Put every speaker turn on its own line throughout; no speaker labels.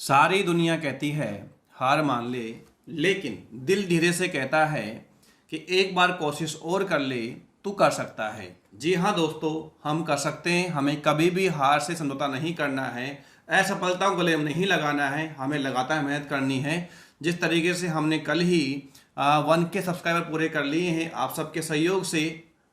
सारी दुनिया कहती है हार मान ले, लेकिन दिल धीरे से कहता है कि एक बार कोशिश और कर ले, तू कर सकता है। जी हाँ दोस्तों, हम कर सकते हैं। हमें कभी भी हार से समझौता नहीं करना है, असफलता को गले नहीं लगाना है, हमें लगातार मेहनत करनी है। जिस तरीके से हमने कल ही 1K सब्सक्राइबर पूरे कर लिए हैं, आप सबके सहयोग से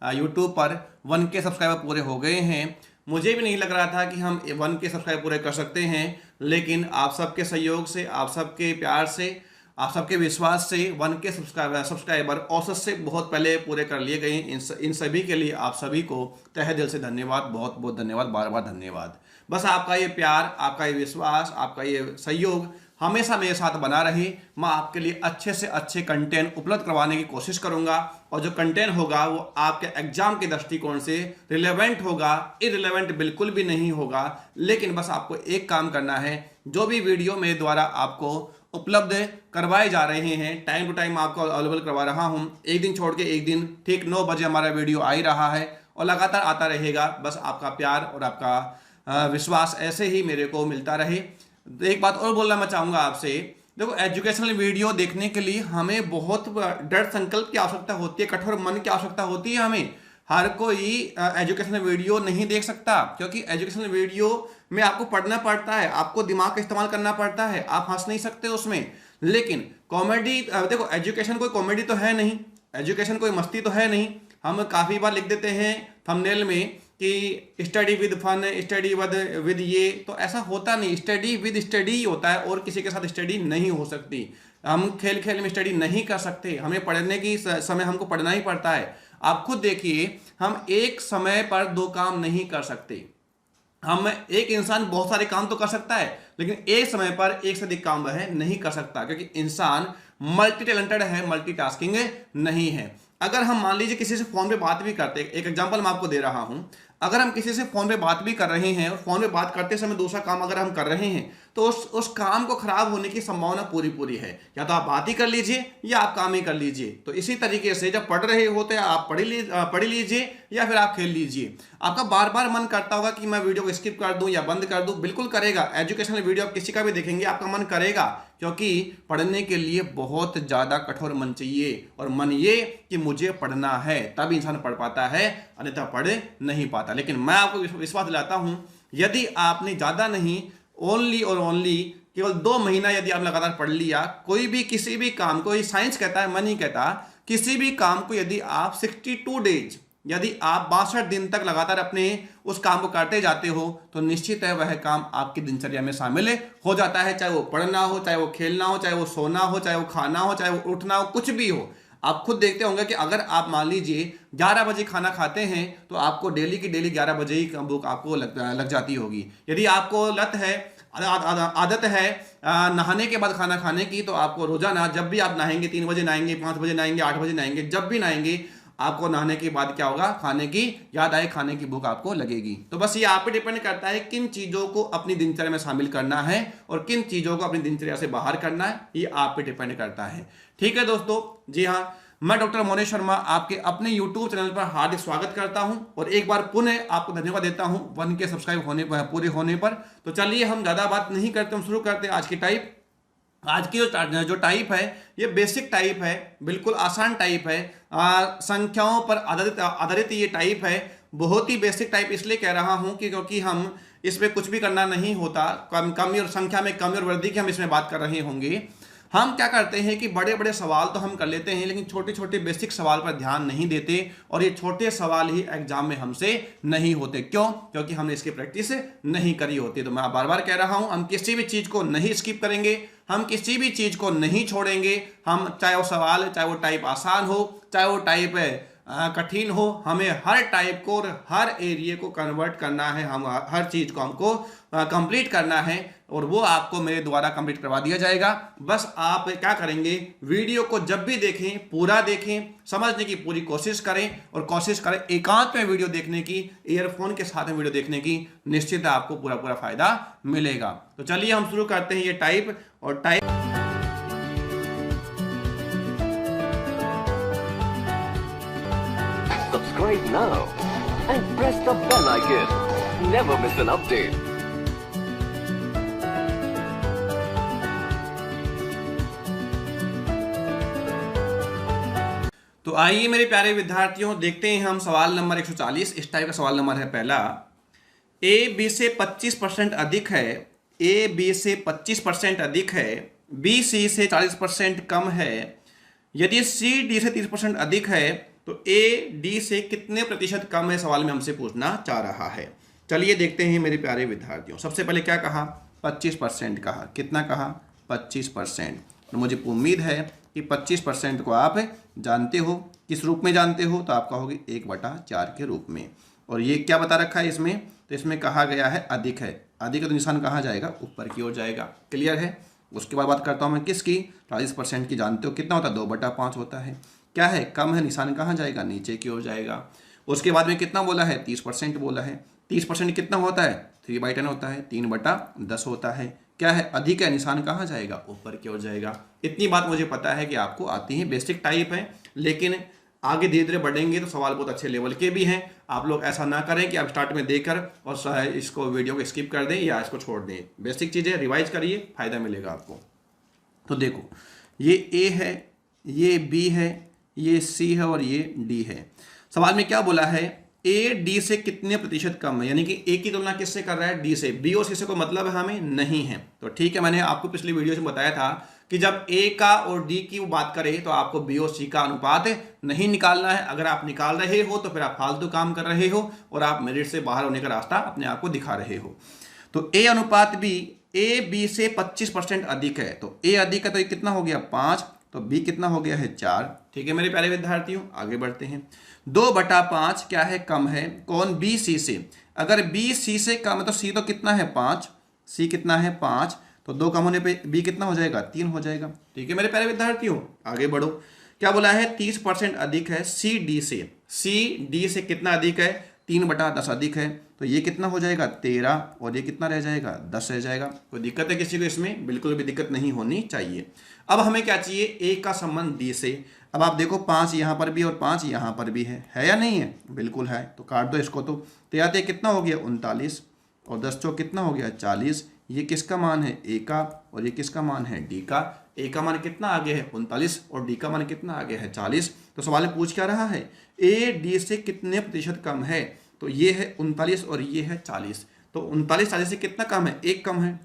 यूट्यूब पर 1K सब्सक्राइबर पूरे हो गए हैं। मुझे भी नहीं लग रहा था कि हम 1K सब्सक्राइबर पूरे कर सकते हैं, लेकिन आप सबके सहयोग से, आप सबके प्यार से, आप सबके विश्वास से 1K सब्सक्राइबर औसत से बहुत पहले पूरे कर लिए गए। इन सभी के लिए आप सभी को तहे दिल से धन्यवाद, बहुत बहुत धन्यवाद, बार बार धन्यवाद। बस आपका ये प्यार, आपका ये विश्वास, आपका ये सहयोग हमेशा मेरे साथ बना रहे। मैं आपके लिए अच्छे से अच्छे कंटेंट उपलब्ध करवाने की कोशिश करूंगा, और जो कंटेंट होगा वो आपके एग्जाम के दृष्टिकोण से रिलेवेंट होगा, इररिलेवेंट बिल्कुल भी नहीं होगा। लेकिन बस आपको एक काम करना है, जो भी वीडियो मेरे द्वारा आपको उपलब्ध करवाए जा रहे हैं, टाइम टू टाइम आपको अवेलेबल करवा रहा हूं। एक दिन छोड़ के एक दिन ठीक 9 बजे हमारा वीडियो आ ही रहा है और लगातार आता रहेगा। बस आपका प्यार और आपका विश्वास ऐसे ही मेरे को मिलता रहे। तो एक बात और बोलना मैं चाहूँगा आपसे, देखो एजुकेशनल वीडियो देखने के लिए हमें बहुत दृढ़ संकल्प की आवश्यकता होती है, कठोर मन की आवश्यकता होती है। हमें हर कोई एजुकेशनल वीडियो नहीं देख सकता, क्योंकि एजुकेशनल वीडियो में आपको पढ़ना पड़ता है, आपको दिमाग का इस्तेमाल करना पड़ता है, आप हंस नहीं सकते उसमें। लेकिन कॉमेडी, देखो एजुकेशन कोई कॉमेडी तो है नहीं, एजुकेशन कोई मस्ती तो है नहीं। हम काफ़ी बार लिख देते हैं थंबनेल में कि study with fun, study with ये, तो ऐसा होता नहीं। स्टडी विद स्टडी ही होता है, और किसी के साथ स्टडी नहीं हो सकती। हम खेल खेल में स्टडी नहीं कर सकते, हमें पढ़ने की समय हमको पढ़ना ही पड़ता है। आप खुद देखिए, हम एक समय पर 2 काम नहीं कर सकते। हम एक इंसान बहुत सारे काम तो कर सकता है, लेकिन एक समय पर एक से अधिक काम वह नहीं कर सकता, क्योंकि इंसान मल्टी टैलेंटेड है, मल्टीटास्किंग नहीं है। अगर हम मान लीजिए किसी से फोन पे बात भी करते, एक एग्जांपल मैं आपको दे रहा हूं, अगर हम किसी से फोन पे बात भी कर रहे हैं और फोन पे बात करते समय दूसरा काम अगर हम कर रहे हैं, तो उस काम को खराब होने की संभावना पूरी है। या तो आप बात ही कर लीजिए या आप काम ही कर लीजिए। तो इसी तरीके से जब पढ़ रहे होते हैं आप पढ़ लीजिए या फिर आप खेल लीजिए। आपका बार बार मन करता होगा कि मैं वीडियो को स्किप कर दूं या बंद कर दूं, बिल्कुल करेगा। एजुकेशनल वीडियो आप किसी का भी देखेंगे आपका मन करेगा, क्योंकि पढ़ने के लिए बहुत ज़्यादा कठोर मन चाहिए, और मन ये कि मुझे पढ़ना है, तब इंसान पढ़ पाता है, अन्यथा पढ़ नहीं पाता। लेकिन मैं आपको विश्वास दिलाता हूं, यदि आपने ज़्यादा नहीं, ओनली और ओनली केवल 2 महीना यदि आप लगातार पढ़ लिया, कोई भी किसी भी काम को, ये साइंस कहता है, मैं नहीं कहता, किसी भी काम को यदि आप 62 डेज, यदि आप 62 दिन तक लगातार अपने उस काम को करते जाते हो, तो निश्चित है वह काम आपकी दिनचर्या में शामिल हो जाता है। चाहे वो पढ़ना हो, चाहे वो खेलना हो, चाहे वो सोना हो, चाहे वो खाना हो, चाहे वो उठना हो, कुछ भी हो। आप खुद देखते होंगे कि अगर आप मान लीजिए 11 बजे खाना खाते हैं, तो आपको डेली की डेली 11 बजे ही भूख आपको लग जाती होगी। यदि आपको लत है, आदत है नहाने के बाद खाना खाने की, तो आपको रोजाना जब भी आप नहाएंगे, 3 बजे नहाएंगे, 5 बजे नहाएंगे, 8 बजे नहाएंगे, जब भी नहाएंगे, आपको नहाने के बाद क्या होगा, खाने की याद आए, खाने की भूख आपको लगेगी। तो बस ये आप पे डिपेंड करता है किन चीज़ों को अपनी दिनचर्या में शामिल करना है और किन चीज़ों को अपनी दिनचर्या से बाहर करना है, ये आप पे डिपेंड करता है। ठीक है दोस्तों, जी हाँ, मैं डॉक्टर मोनेश शर्मा आपके अपने यूट्यूब चैनल पर हार्दिक स्वागत करता हूं, और एक बार पुनः आपको धन्यवाद देता हूं 1K सब्सक्राइब होने पर, पूरे होने पर। तो चलिए हम ज़्यादा बात नहीं करते, हम शुरू करते हैं आज की टाइप। आज की जो टाइप है, ये बेसिक टाइप है, बिल्कुल आसान टाइप है, संख्याओं पर आधारित ये टाइप है। बहुत ही बेसिक टाइप इसलिए कह रहा हूं कि क्योंकि हम इसमें कुछ भी करना नहीं होता, कमी और संख्या में कमी और वृद्धि की हम इसमें बात कर रहे होंगे। हम क्या करते हैं कि बड़े बड़े सवाल तो हम कर लेते हैं, लेकिन छोटे छोटे बेसिक सवाल पर ध्यान नहीं देते, और ये छोटे सवाल ही एग्जाम में हमसे नहीं होते। क्यों? क्योंकि हमने इसकी प्रैक्टिस नहीं करी होती। तो मैं बार बार कह रहा हूं, हम किसी भी चीज़ को नहीं स्किप करेंगे, हम किसी भी चीज़ को नहीं छोड़ेंगे। हम चाहे वो सवाल, चाहे वो टाइप आसान हो, चाहे वो टाइप कठिन हो, हमें हर टाइप को और हर एरिया को कन्वर्ट करना है, हम हर चीज़ को हमको कंप्लीट करना है, और वो आपको मेरे द्वारा कंप्लीट करवा दिया जाएगा। बस आप क्या करेंगे, वीडियो को जब भी देखें, पूरा देखें, समझने की पूरी कोशिश करें, और कोशिश करें एकांत में वीडियो देखने की, ईयरफोन के साथ में वीडियो देखने की। निश्चित आपको पूरा फायदा मिलेगा। तो चलिए हम शुरू करते हैं ये टाइप। और type
Subscribe now and press the bell icon. Never miss an update.
तो आइए मेरे प्यारे विद्यार्थियों, देखते हैं हम सवाल नंबर 140। इस टाइप का सवाल नंबर है पहला। ए बी से 25% अधिक है, ए बी से 25% अधिक है, बी सी से 40% कम है। यदि सी डी से 30% अधिक है तो ए डी से कितने प्रतिशत कम है, सवाल में हमसे पूछना चाह रहा है। चलिए देखते हैं मेरे प्यारे विद्यार्थियों। सबसे पहले क्या कहा? 25% कहा। कितना कहा? 25%। और मुझे उम्मीद है कि 25% को आप जानते हो। किस रूप में जानते हो? तो आप कहोगे 1/4 के रूप में। और ये क्या बता रखा है इसमें? तो इसमें कहा गया है अधिक है। अधिक है तो निशान कहाँ जाएगा? ऊपर की ओर जाएगा। क्लियर है? उसके बाद बात करता हूँ मैं किसकी? 40% की। जानते हो कितना होता है? 2/5 होता है। क्या है? कम है, निशान कहाँ जाएगा? नीचे की ओर जाएगा। उसके बाद में कितना बोला है? 30% बोला है। 30% कितना होता है? 3/10 होता है। 3/10 होता है। क्या है? अधिक है, निशान कहाँ जाएगा? ऊपर की ओर जाएगा। इतनी बात मुझे पता है कि आपको आती है, बेसिक टाइप है, लेकिन आगे धीरे धीरे बढ़ेंगे तो सवाल बहुत अच्छे लेवल के भी हैं। आप लोग ऐसा ना करें कि आप स्टार्ट में देकर और इसको वीडियो को स्किप कर दें या इसको छोड़ दें। बेसिक चीज़ें रिवाइज करिए, फायदा मिलेगा आपको। तो देखो, ये ए है, ये बी है, ये सी है और ये डी है। सवाल में क्या बोला है? ए डी से कितने प्रतिशत कम है, यानी कि ए की तुलना किससे कर रहा है? डी से। बी और सी से कोई मतलब है हमें नहीं है। तो ठीक है, मैंने आपको पिछली वीडियो में बताया था कि जब ए का और डी की बात करें तो आपको बी और सी का अनुपात नहीं निकालना है। अगर आप निकाल रहे हो तो फिर आप फालतू काम कर रहे हो और आप मेरिट से बाहर होने का रास्ता अपने आप को दिखा रहे हो। तो ए अनुपात बी, ए बी से 25% अधिक है। तो ए अधिक है तो ये कितना हो गया? 5। तो बी कितना हो गया है? 4। ठीक है मेरे प्यारे विद्यार्थियों, आगे बढ़ते हैं। 2/5 क्या है? कम है। कौन? बी सी से। अगर बी सी से कम है तो सी तो कितना है? 5। सी कितना है? 5। तो 2 कम होने पे बी कितना हो जाएगा? 3 हो जाएगा। ठीक है मेरे प्यारे विद्यार्थियों, आगे बढ़ो। क्या बोला है? 30% अधिक है सी डी से। सी डी से कितना अधिक है? 3/10 अधिक है। तो ये कितना हो जाएगा? 13। और ये कितना रह जाएगा? 10 रह जाएगा। कोई दिक्कत है किसी को इसमें? बिल्कुल भी दिक्कत नहीं होनी चाहिए। अब हमें क्या चाहिए? ए का संबंध डी से। अब आप देखो 5 यहाँ पर भी और 5 यहाँ पर भी है या नहीं है? बिल्कुल है। तो काट दो इसको। तो आते कितना हो गया? 39। और 10 चौक कितना हो गया? 40। ये किसका मान है? ए का। और ये किसका मान है? डी का। ए का मान कितना आगे है? 39। और डी का मान कितना आगे है? 40। तो सवाल में पूछ क्या रहा है? ए डी से कितने प्रतिशत कम है? तो ये है 39 और ये है 40। तो 39 40 से कितना कम है? 1 कम है।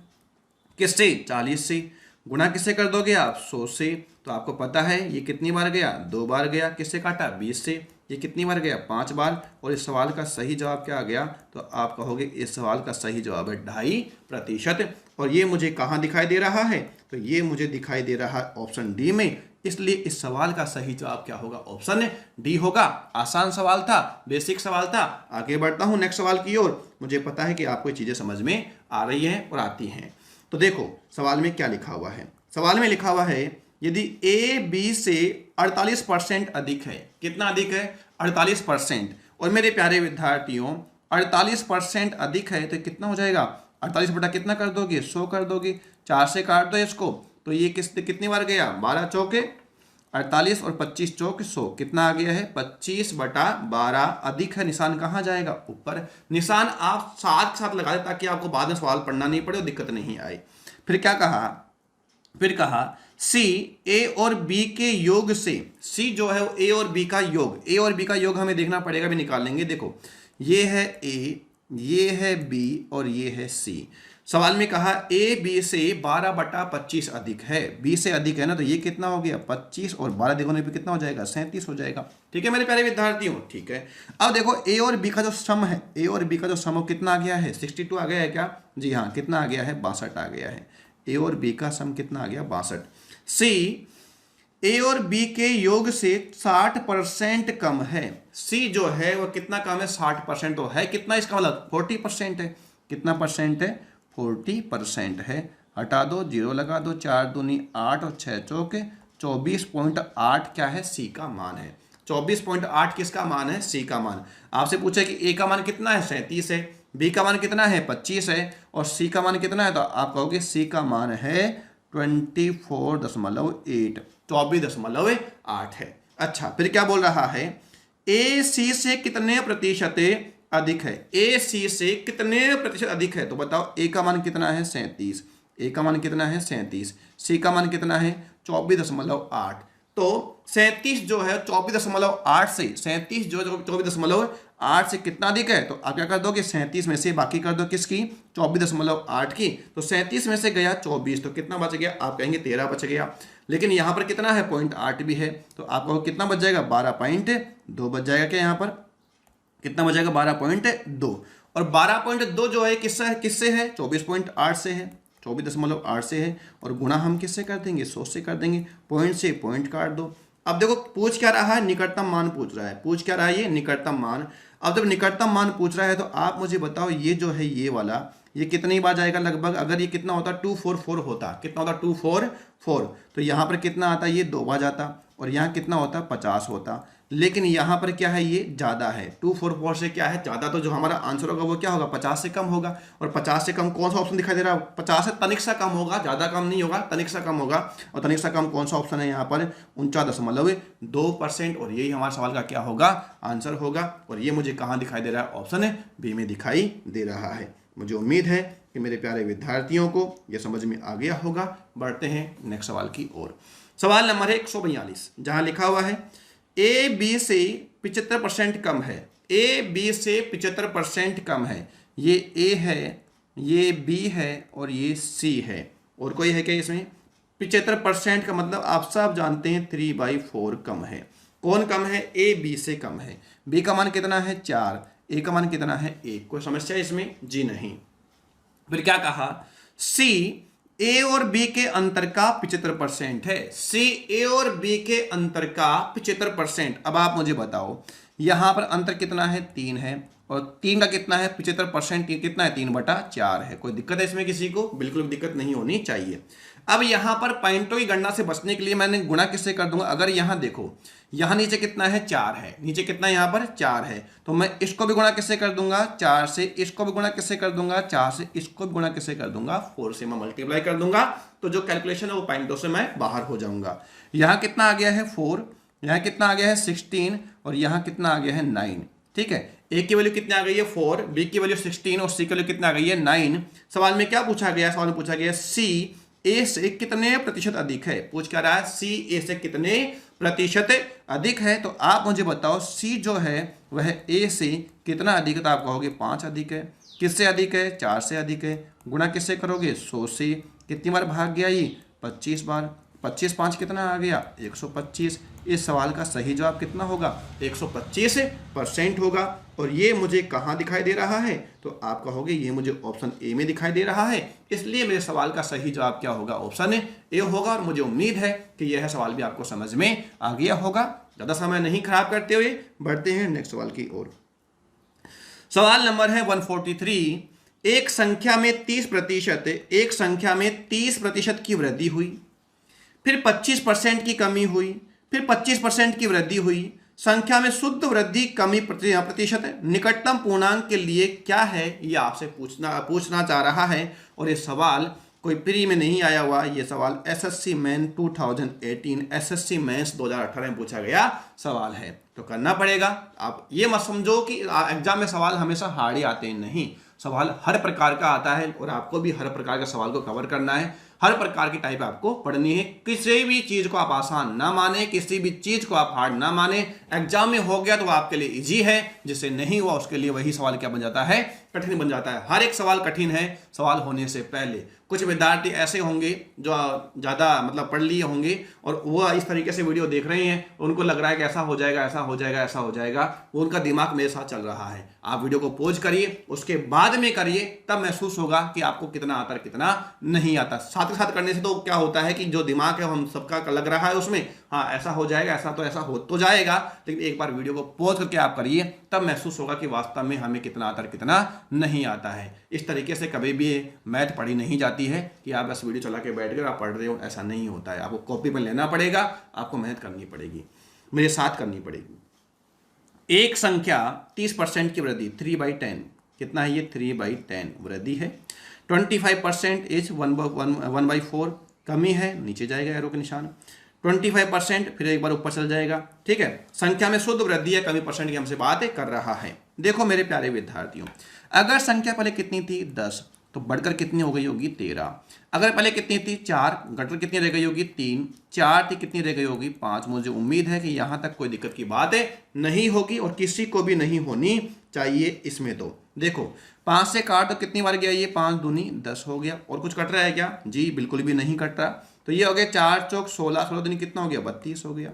किससे? 40 से। गुणा किससे कर दोगे आप? 100 से। तो आपको पता है ये कितनी बार गया? 2 बार गया। किससे काटा? 20 से। ये कितनी बार गया? 5 बार। और इस सवाल का सही जवाब क्या आ गया? तो आप कहोगे इस सवाल का सही जवाब है 2.5%। और ये मुझे कहाँ दिखाई दे रहा है? तो ये मुझे दिखाई दे रहा है ऑप्शन डी में। इसलिए इस सवाल का सही जवाब क्या होगा? ऑप्शन डी होगा। आसान सवाल था, बेसिक सवाल था। आगे बढ़ता हूं नेक्स्ट सवाल की ओर। मुझे पता है कि आपको ये चीजें समझ में आ रही हैं और आती हैं। तो देखो सवाल में क्या लिखा हुआ है। सवाल में लिखा हुआ है यदि ए बी से 48% अधिक है। कितना अधिक है? 48%। और मेरे प्यारे विद्यार्थियों 48% अधिक है तो कितना हो जाएगा? 48 बटा कितना कर दोगे? 100 कर दोगे। 4 से काट दो इसको। तो ये कितनी बार गया? 12 चौके 48 और 25 चौक 100। कितना आ गया है? 25/12 अधिक है। निशान कहाँ जाएगा? ऊपर। निशान आप साथ साथ लगा दें ताकि आपको बाद में सवाल पढ़ना नहीं पड़े और दिक्कत नहीं आए। फिर क्या कहा? फिर कहा सी ए और बी के योग से। सी जो है ए और बी का योग। ए और बी का योग हमें देखना पड़ेगा, भी निकाल लेंगे। देखो ये है ए, ये है बी और ये है सी। सवाल में कहा ए बी से 12/25 अधिक है। बी से अधिक है ना, तो ये कितना हो गया? 25 और 12 देखने पे कितना हो जाएगा? 37 हो जाएगा। ठीक है मेरे प्यारे विद्यार्थियों, ठीक है। अब देखो ए और बी का जो सम है, ए और बी का जो सम कितना आ गया है? 62 आ गया है क्या? जी हाँ। कितना आ गया है? 62 आ गया है। ए और बी का सम कितना आ गया? 62। सी ए और बी के योग से 60% कम है। सी जो है वो कितना कम है? 60%। तो है कितना? इसका मतलब 40% है। कितना परसेंट है? 40% है। हटा दो, 0 लगा दो। 4 दूनी 8 और 6 चौके 24.8 क्या है? सी का मान है। 24.8 किसका मान है? सी का मान। आपसे पूछे कि ए का मान कितना है? 37 है। बी का मान कितना है? 25 है। और सी का मान कितना है? तो आप कहोगे सी का मान है 24.8, 24.8 है। अच्छा, फिर क्या बोल रहा है? ए सी से कितने प्रतिशत अधिक है? ए सी से कितने प्रतिशत अधिक है? तो बताओ ए का मान कितना है? 37। ए का मान कितना है? 37। सी का मान कितना है? 24.8। तो 37 जो है 24.8 से 37 जो 24.8 से कितना अधिक है, तो आप क्या कर दोगे 37 में से बाकी कर दो किसकी 24.8 की, तो 37 में से गया 24, तो कितना बच गया, आप कहेंगे 13 बच गया। लेकिन यहाँ पर कितना है 0.8 भी है, तो आपको कितना बच जाएगा 12.2 बच जाएगा। क्या यहाँ पर कितना बच जाएगा 12.2, और 12.2 जो है किससे है 24.8 से है, 24.8 से है, और गुणा हम किससे कर देंगे 100 से कर देंगे, पॉइंट से पॉइंट काट दो। अब देखो पूछ क्या रहा है, निकटतम मान पूछ रहा है, पूछ क्या रहा है ये निकटतम मान। अब जब निकटतम मान पूछ रहा है तो आप मुझे बताओ ये जो है ये वाला ये कितनी बार जाएगा लगभग, अगर ये कितना होता 244 होता, कितना होता 244, तो यहाँ पर कितना आता ये 2 बार जाता, और यहाँ कितना होता 50 होता। लेकिन यहाँ पर क्या है ये ज़्यादा है, 244 से क्या है ज़्यादा, तो जो हमारा आंसर होगा वो क्या होगा 50 से कम होगा। और 50 से कम कौन सा ऑप्शन दिखाई दे रहा है, 50 से तनिक सा कम होगा, ज़्यादा कम नहीं होगा, तनिक सा कम होगा। और तनिक सा कम कौन सा ऑप्शन है यहाँ पर 49.2%, और यही हमारे सवाल का क्या होगा आंसर होगा। और ये मुझे कहाँ दिखाई दे रहा है, ऑप्शन बी में दिखाई दे रहा है। मुझे उम्मीद है कि मेरे प्यारे विद्यार्थियों को यह समझ में आ गया होगा। बढ़ते हैं नेक्स्ट सवाल की ओर। सवाल नंबर है 142, जहाँ लिखा हुआ है ए बी से 75% कम है, ए बी से 75% कम है। ये ए है, ये बी है, और ये सी है, और कोई है क्या इसमें 75% का मतलब आप सब जानते हैं 3/4 कम है। कौन कम है, ए बी से कम है। बी का मान कितना है 4, ए का मान कितना है 1। कोई समस्या इसमें जी नहीं। फिर क्या कहा, सी ए और बी के अंतर का 75% है, सी ए और बी के अंतर का 75%। अब आप मुझे बताओ यहां पर अंतर कितना है 3 है, और 3 का कितना है 75% कितना है 3/4 है। कोई दिक्कत है इसमें किसी को, बिल्कुल भी दिक्कत नहीं होनी चाहिए। अब यहां पर पॉइंटों की गणना से बचने के लिए मैंने गुणा किससे कर दूंगा, अगर यहां देखो यहां नीचे कितना है 4 है, नीचे कितना यहां पर 4 है, तो मैं इसको भी गुणा किससे कर दूंगा 4 से, इसको भी गुणा किससे कर दूंगा 4 से, इसको भी गुणा किससे कर दूंगा 4 से, मैं मल्टीप्लाई कर दूंगा। तो जो कैलकुलेशन है वो पॉइंटों से मैं बाहर हो जाऊंगा। यहां कितना आ गया है 4, यहां कितना आ गया है 16, और यहां कितना आ गया है 9। ठीक है, ए की वैल्यू कितनी आ गई है 4, बी की वैल्यू 16, और सी की वैल्यू कितना आ गई है 9। सवाल में क्या पूछा गया, सवाल में पूछा गया सी ए से कितने प्रतिशत अधिक है। पूछ क्या रहा है, सी ए से कितने प्रतिशत अधिक है। तो आप मुझे बताओ सी जो है वह ए से कितना अधिक है, तो आप कहोगे 5 अधिक है। किससे अधिक है, 4 से अधिक है। गुणा किससे करोगे 100 से। कितनी बार भाग गया ये 25 बार, 25 5 कितना आ गया 125। इस सवाल का सही जवाब कितना होगा 125% होगा। और ये मुझे कहाँ दिखाई दे रहा है, तो आप कहोगे ये मुझे ऑप्शन ए में दिखाई दे रहा है, इसलिए मेरे सवाल का सही जवाब क्या होगा ऑप्शन ए होगा। और मुझे उम्मीद है कि यह सवाल भी आपको समझ में आ गया होगा। ज़्यादा समय नहीं खराब करते हुए बढ़ते हैं नेक्स्ट सवाल की ओर। सवाल नंबर है 143, एक संख्या में 30%, एक संख्या में 30% की वृद्धि हुई, फिर 25% की कमी हुई, फिर 25% की वृद्धि हुई। संख्या में शुद्ध वृद्धि कमी प्रतिशत निकटतम पूर्णांक के लिए क्या है, ये आपसे पूछना चाह रहा है। और ये सवाल कोई प्री में नहीं आया हुआ, ये सवाल एसएससी मेन 2018 एसएससी मेंस 2018 में पूछा गया सवाल है, तो करना पड़ेगा। आप ये मत समझो कि एग्जाम में सवाल हमेशा हार्ड ही आते हैं, नहीं, सवाल हर प्रकार का आता है, और आपको भी हर प्रकार के सवाल को कवर करना है। हर प्रकार की टाइप आपको पढ़नी है। किसी भी चीज को आप आसान ना माने, किसी भी चीज को आप हार्ड ना माने। एग्जाम में हो गया तो आपके लिए इजी है, जिससे नहीं हुआ उसके लिए वही सवाल क्या बन जाता है, कठिन बन जाता है। हर एक सवाल कठिन है सवाल होने से पहले। कुछ विद्यार्थी ऐसे होंगे जो ज़्यादा मतलब पढ़ लिए होंगे और वो इस तरीके से वीडियो देख रहे हैं, उनको लग रहा है कि ऐसा हो जाएगा, ऐसा हो जाएगा, ऐसा हो जाएगा, वो उनका दिमाग मेरे साथ चल रहा है। आप वीडियो को पॉज करिए, उसके बाद में करिए, तब महसूस होगा कि आपको कितना आता है कितना नहीं आता। साथ ही साथ करने से तो क्या होता है कि जो दिमाग है हम सबका लग रहा है उसमें, हाँ ऐसा हो जाएगा, ऐसा तो ऐसा हो तो जाएगा, लेकिन एक बार वीडियो को पॉज करके आप करिए, तब महसूस होगा कि वास्तव में हमें कितना आता है कितना नहीं आता है। इस तरीके से कभी भी मैथ पढ़ी नहीं जाती है कि आप बस वीडियो चला के बैठ गए आप पढ़ रहे हो, ऐसा नहीं होता है। आपको कॉपी पर लेना पड़ेगा, आपको मेहनत करनी पड़ेगी, मेरे साथ करनी पड़ेगी। एक संख्या 30% की वृद्धि 3/10, कितना है ये 3/10 वृद्धि है। 25% इज 1/4 कमी है, नीचे जाएगा एरो के निशान। 25% फिर एक बार ऊपर चल जाएगा, ठीक है। संख्या में शुद्ध वृद्धि है, कमी परसेंट की हमसे बात कर रहा है। देखो मेरे प्यारे विद्यार्थियों, अगर संख्या पहले कितनी थी 10, तो बढ़कर कितनी हो गई होगी 13। अगर पहले कितनी थी 4, घटकर कितनी रह गई होगी 3, 4 थी कितनी रह गई होगी 5। मुझे उम्मीद है कि यहाँ तक कोई दिक्कत की बात है नहीं होगी और किसी को भी नहीं होनी चाहिए इसमें। तो देखो 5 से काट तो कितनी बार गया ये, 5 दूनी 10 हो गया। और कुछ कट रहा है क्या? जी बिल्कुल भी नहीं कट रहा। तो ये हो गया 4 चौक 16, 16 दूनी कितना हो गया 32 हो गया।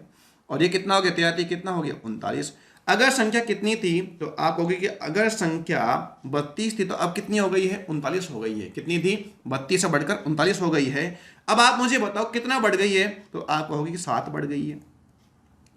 और ये कितना हो गया 33, कितना हो गया 39। अगर संख्या कितनी थी तो आप कहोगे कि अगर संख्या 32 थी तो अब कितनी हो गई है 39 हो गई है। कितनी थी 32 से बढ़कर 39 हो गई है। अब आप मुझे बताओ कितना बढ़ गई है, तो आप कहोगे कि 7 बढ़ गई है।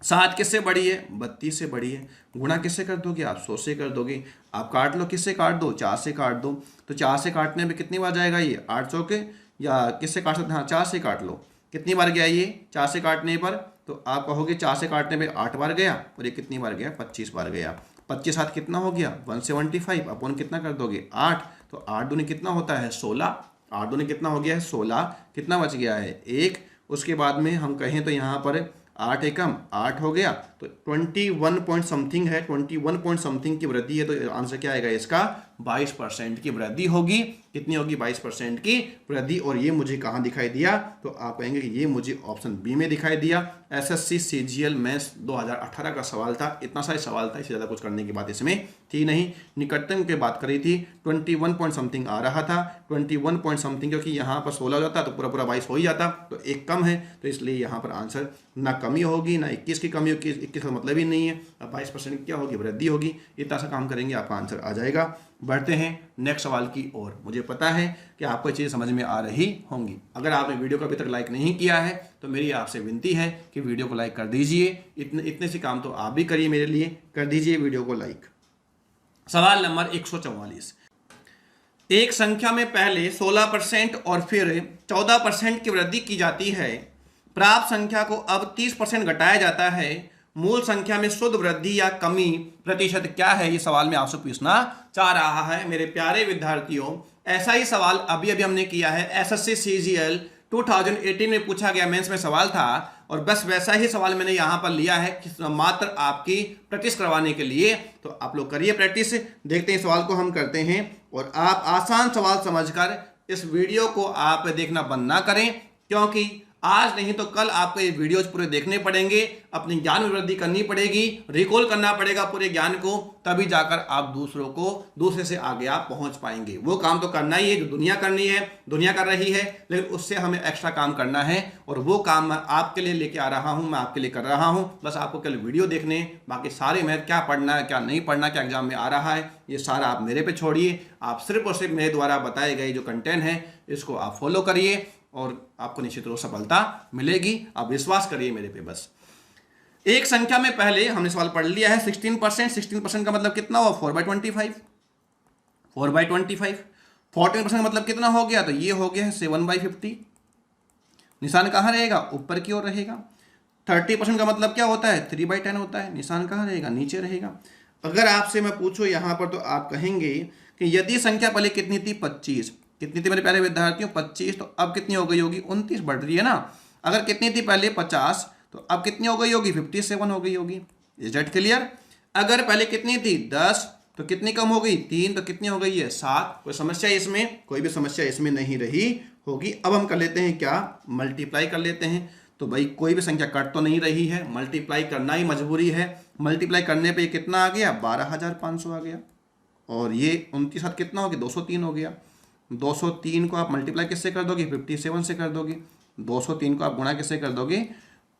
7 किससे बढ़ी है 32 से बढ़ी है। गुणा किससे कर दोगे आप 100 से कर दोगे। आप काट लो, किससे काट दो 4 से काट दो। तो 4 से काटने में कितनी बार जाएगा ये 8 चौके, या किससे काट सकते हैं, हाँ 4 से काट लो। कितनी बार गया ये 4 से काटने पर, तो आप कहोगे 4 से काटने पे 8 बार गया और ये कितनी बार गया 25 बार गया। 25 7 कितना हो गया 175, अपन कितना कर दोगे 8। तो 8 दूनी कितना होता है 16, 8 दूनी कितना हो गया है 16। कितना बच गया है 1। उसके बाद में हम कहें तो यहाँ पर 8 एकम 8 हो गया, तो 21 पॉइंट समथिंग है, 21 पॉइंट समथिंग की वृद्धि है। तो आंसर क्या आएगा इसका 22% की वृद्धि होगी। कितनी होगी 22% की वृद्धि। और ये मुझे कहाँ दिखाई दिया, तो आप कहेंगे कि ये मुझे ऑप्शन बी में दिखाई दिया। एसएससी सीजीएल मैथ्स 2018 का सवाल था, इतना सा ही सवाल था, इससे ज़्यादा कुछ करने की बात इसमें थी नहीं। निकटतम की बात करी थी 21 पॉइंट समथिंग आ रहा था, 21 पॉइंट समथिंग, क्योंकि यहाँ पर 16 हो जाता तो पूरा पूरा 22 हो ही जाता, तो एक कम है, तो इसलिए यहाँ पर आंसर ना कमी होगी ना 21 की कमी होगी, 21 का मतलब ही नहीं है। अब 22% क्या होगी वृद्धि होगी। इतना सा काम करेंगे आपका आंसर आ जाएगा। बढ़ते हैं नेक्स्ट सवाल की ओर। मुझे पता है कि आपको चीज़ समझ में आ रही होंगी। अगर आपने वीडियो को अभी तक लाइक नहीं किया है तो मेरी आपसे विनती है कि वीडियो को लाइक कर दीजिए। इतने से काम तो आप भी करिए, मेरे लिए कर दीजिए वीडियो को लाइक। सवाल नंबर 144। एक संख्या में पहले 16% और फिर 14% की वृद्धि की जाती है। प्राप्त संख्या को अब 30% घटाया जाता है। मूल संख्या में शुद्ध वृद्धि या कमी प्रतिशत क्या है? ये सवाल मैं आपसे पूछना चाह रहा है मेरे प्यारे विद्यार्थियों। ऐसा ही सवाल अभी अभी हमने किया है, एसएससी सीजीएल 2018 में पूछा गया, मेंस में सवाल था, और बस वैसा ही सवाल मैंने यहाँ पर लिया है मात्र आपकी प्रैक्टिस करवाने के लिए। तो आप लोग करिए प्रैक्टिस। देखते हैं सवाल को हम करते हैं, और आप आसान सवाल समझकर इस वीडियो को आप देखना बंद ना करें, क्योंकि आज नहीं तो कल आपको ये वीडियोज पूरे देखने पड़ेंगे, अपनी ज्ञान में वृद्धि करनी पड़ेगी, रिकॉल करना पड़ेगा पूरे ज्ञान को, तभी जाकर आप दूसरे से आगे आप पहुंच पाएंगे। वो काम तो करना ही है जो दुनिया करनी है, दुनिया कर रही है, लेकिन उससे हमें एक्स्ट्रा काम करना है, और वो काम मैं आपके लिए लेके आ रहा हूं, मैं आपके लिए कर रहा हूं। बस आपको कल वीडियो देखने, बाकी सारे मैथ क्या पढ़ना है क्या नहीं पढ़ना, क्या एग्जाम में आ रहा है, ये सारा आप मेरे पे छोड़िए। आप सिर्फ और सिर्फ मेरे द्वारा बताए गए जो कंटेंट है इसको आप फॉलो करिए और आपको निश्चित रूप से सफलता मिलेगी। आप विश्वास करिए मेरे पे बस। एक संख्या में पहले हमने सवाल पढ़ लिया है 16%। 16% का मतलब कितना हुआ 4/25। 4/25। 14% का मतलब कितना हो गया, तो ये हो गया है 7/50। निशान कहाँ रहेगा, ऊपर की ओर रहेगा। 30% का मतलब क्या होता है 3/10 होता है। निशान कहाँ रहेगा, नीचे रहेगा। अगर आपसे मैं पूछूं यहाँ पर, तो आप कहेंगे कि यदि संख्या पहले कितनी थी 25, कितनी थी मेरे प्यारे विद्यार्थियों 25, तो अब कितनी हो गई होगी 29, बढ़ रही है ना। अगर कितनी थी पहले 50, तो अब कितनी हो गई होगी 57 हो गई होगी। Is that clear? अगर पहले कितनी थी 10, तो कितनी कम हो गई 3, तो कितनी हो गई है 7। कोई समस्या इसमें, कोई भी समस्या इसमें नहीं रही होगी। अब हम कर लेते हैं क्या, मल्टीप्लाई कर लेते हैं। तो भाई कोई भी संख्या कट तो नहीं रही है, मल्टीप्लाई करना ही मजबूरी है। मल्टीप्लाई करने पे कितना आ गया 12,500 आ गया, और ये 29 साथ कितना हो गया 203 हो गया। 203 को आप मल्टीप्लाई किससे कर दोगे 57 से कर दोगे। 203 को आप गुणा किससे कर दोगे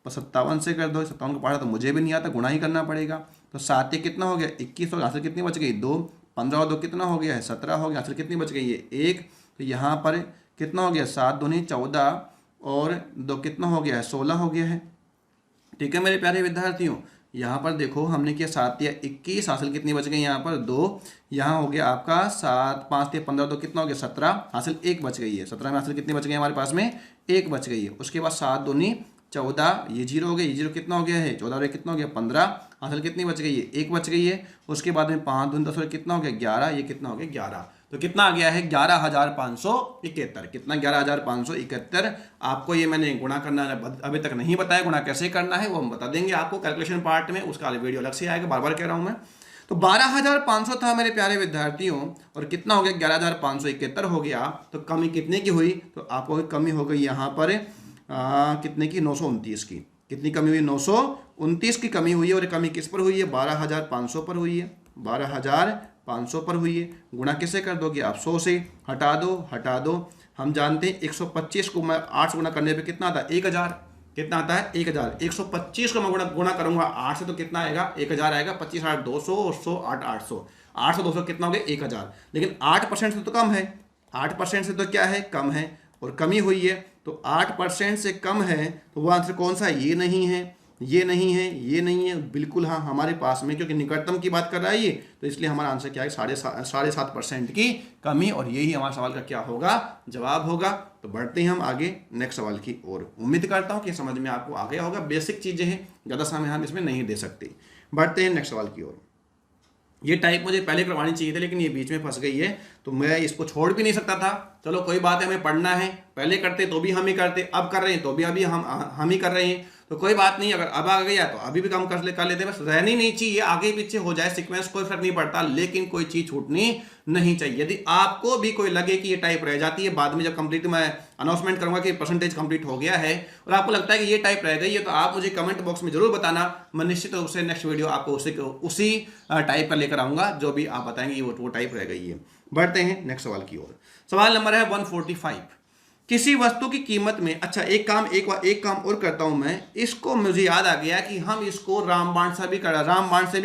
57 से कर दोगे। 57 को पढ़ा तो मुझे भी नहीं आता, गुणा ही करना पड़ेगा। तो 7 ये कितना हो गया 21 हो गया। आंसर कितनी बच गई 2। 15 और 2 कितना हो गया है 17 हो गया। आंसर कितनी बच गई है 1। तो यहाँ पर कितना हो गया 7 दूनी 14 और 2 कितना हो गया है 16 हो गया है। ठीक है मेरे प्यारे विद्यार्थियों, यहाँ पर देखो हमने किया 7 या 21, हासिल कितनी बच गई यहाँ पर 2। यहाँ हो गया आपका 7 5 या 15 तो कितना हो गया 17, हासिल 1 बच गई है। 17 में हासिल कितनी बच गई हमारे पास में 1 बच गई है। उसके बाद 7 दूनी 14, ये 0 हो गया, ये 0 कितना हो गया है 14 और कितना हो गया 15, हासिल कितनी बच गई है 1 बच गई है। उसके बाद में 5 दूनी 10 और कितना हो गया 11, ये कितना हो गया 11। तो कितना आ गया है 11,571। कितना 11,571। आपको ये मैंने गुणा करना अभी तक नहीं बताया, गुणा कैसे करना है वो हम बता देंगे आपको कैलकुलेशन पार्ट में, उसका वीडियो अलग से आएगा, बार बार कह रहा हूँ मैं। तो 12,500 था मेरे प्यारे विद्यार्थियों, और कितना हो गया 11,571 हो गया। तो कमी कितने की हुई, तो आपको कमी हो गई यहाँ पर कितने की, 929 की। कितनी कमी हुई, 929 की कमी हुई है। और कमी किस पर हुई है, 12,500 पर हुई है, 12,500 पर हुई है। गुणा किससे कर दोगे आप, 100 से। हटा दो, हटा दो। हम जानते हैं 125 को मैं 8 से गुणा करने पे कितना आता है, 1,000। कितना आता है, 1,000। 125 को मैं गुणा करूंगा 8 से तो कितना आएगा, 1,000 आएगा। 25 8 200 और 100 8 800। 800 200 कितना हो गया, 1,000। लेकिन 8% से तो कम है, 8% से तो क्या है, कम है। और कमी हुई है, तो 8% से कम है, तो वो आंसर कौन सा है, ये नहीं है, ये नहीं है, ये नहीं है, बिल्कुल हाँ हमारे पास में, क्योंकि निकटतम की बात कर रहा है ये, तो इसलिए हमारा आंसर क्या है, 7.5% की कमी। और यही हमारे सवाल का क्या होगा, जवाब होगा। तो बढ़ते हैं हम आगे नेक्स्ट सवाल की ओर। उम्मीद करता हूँ कि समझ में आपको आ गया होगा। बेसिक चीज़ें हैं, ज़्यादा समय हम इसमें नहीं दे सकते। बढ़ते हैं नेक्स्ट सवाल की ओर। ये टाइप मुझे पहले करवानी चाहिए थी, लेकिन ये बीच में फंस गई है, तो मैं इसको छोड़ भी नहीं सकता था। चलो कोई बात है, हमें पढ़ना है। पहले करते तो भी हम ही करते, अब कर रहे हैं तो भी अभी हम ही कर रहे हैं, तो कोई बात नहीं। अगर अब आ गया तो अभी भी काम कर लेते हैं, बस रहनी नहीं चाहिए, आगे पीछे हो जाए सीक्वेंस, कोई फर्क नहीं पड़ता, लेकिन कोई चीज छूटनी नहीं चाहिए। यदि आपको भी कोई लगे कि ये टाइप रह जाती है, बाद में जब कंप्लीट मैं अनाउंसमेंट करूंगा कि परसेंटेज कंप्लीट हो गया है, और आपको लगता है कि ये टाइप रह गई है, तो आप मुझे कमेंट बॉक्स में जरूर बताना। मैं निश्चित रूप से नेक्स्ट वीडियो आपको उसी टाइप का लेकर आऊंगा, जो भी आप बताएंगे वो टाइप रह गई है। बढ़ते हैं नेक्स्ट सवाल की ओर। सवाल नंबर है 145। किसी वस्तु की कीमत में, अच्छा एक काम और करता हूं मैं, इसको मुझे याद आ गया कि हम इसको रामबाण से भी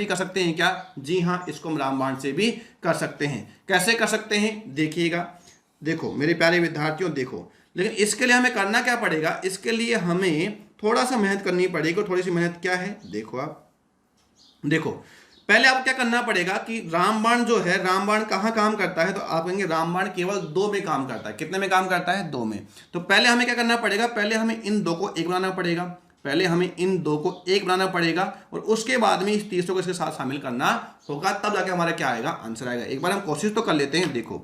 कर सकते हैं क्या, जी हाँ, इसको हम रामबाण से भी कर सकते हैं। कैसे कर सकते हैं देखिएगा, देखो मेरे प्यारे विद्यार्थियों, देखो, लेकिन इसके लिए हमें करना क्या पड़ेगा, इसके लिए हमें थोड़ा सा मेहनत करनी पड़ेगी। थोड़ी सी मेहनत क्या है, देखो आप, देखो पहले आपको क्या करना पड़ेगा कि रामबाण जो है, रामबाण कहाँ काम करता है, तो आप कहेंगे रामबाण केवल 2 में काम करता है। कितने में काम करता है, 2 में। तो पहले हमें क्या करना पड़ेगा, पहले हमें इन 2 को 1 बनाना पड़ेगा, पहले हमें इन 2 को 1 बनाना पड़ेगा, और उसके बाद में इस 30 को इसके साथ शामिल करना होगा, तब जाके हमारा क्या आएगा, आंसर आएगा। एक बार हम कोशिश तो कर लेते हैं। देखो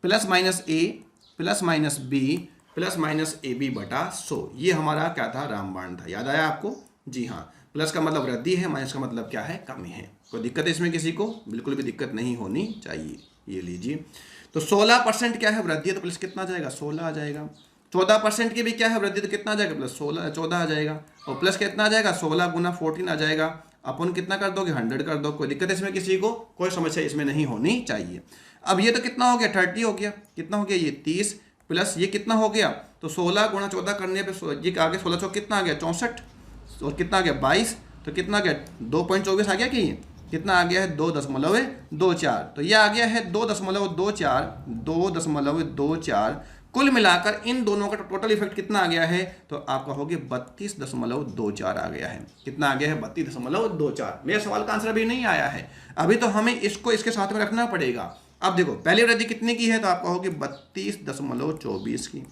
plus minus A plus minus B plus minus A B बटा 100, ये हमारा क्या था, रामबाण था। याद आया आपको, जी हाँ। प्लस का मतलब वृद्धि है, माइनस का मतलब क्या है, कमी है। कोई दिक्कत है इसमें किसी को, बिल्कुल भी दिक्कत नहीं होनी चाहिए। ये लीजिए, तो 16% क्या है, वृद्धि है, तो प्लस कितना आ जाएगा, 16 आ जाएगा। 14% की भी क्या है, वृद्धि, तो कितना आ जाएगा, प्लस 14 आ जाएगा। और प्लस कितना आ जाएगा, 16 गुना 14 आ जाएगा। अपन कितना कर दोगे, 100 कर दो। कोई दिक्कत है इसमें किसी को, कोई समस्या इसमें नहीं होनी चाहिए। अब ये तो कितना हो गया, 30 हो गया। कितना हो गया, ये 30 प्लस ये कितना हो गया, तो 16 गुना 14 करने पर ये आगे 16 चौक कितना आ गया, 64, और कितना आ गया 22, तो कितना आ गया 2.24 आ गया कि ये कितना आ गया है, 2.24। तो ये आ गया है 2.24। कुल मिलाकर इन दोनों का टोटल इफेक्ट कितना आ गया है, तो आप कहोगे 32.24 आ गया है। कितना आ गया है, 32.24। मेरे सवाल का आंसर अभी नहीं आया है, अभी तो हमें इसको इसके साथ में रखना पड़ेगा। अब देखो पहली वृद्धि कितने की है, तो आप कहोगे 32.24 की।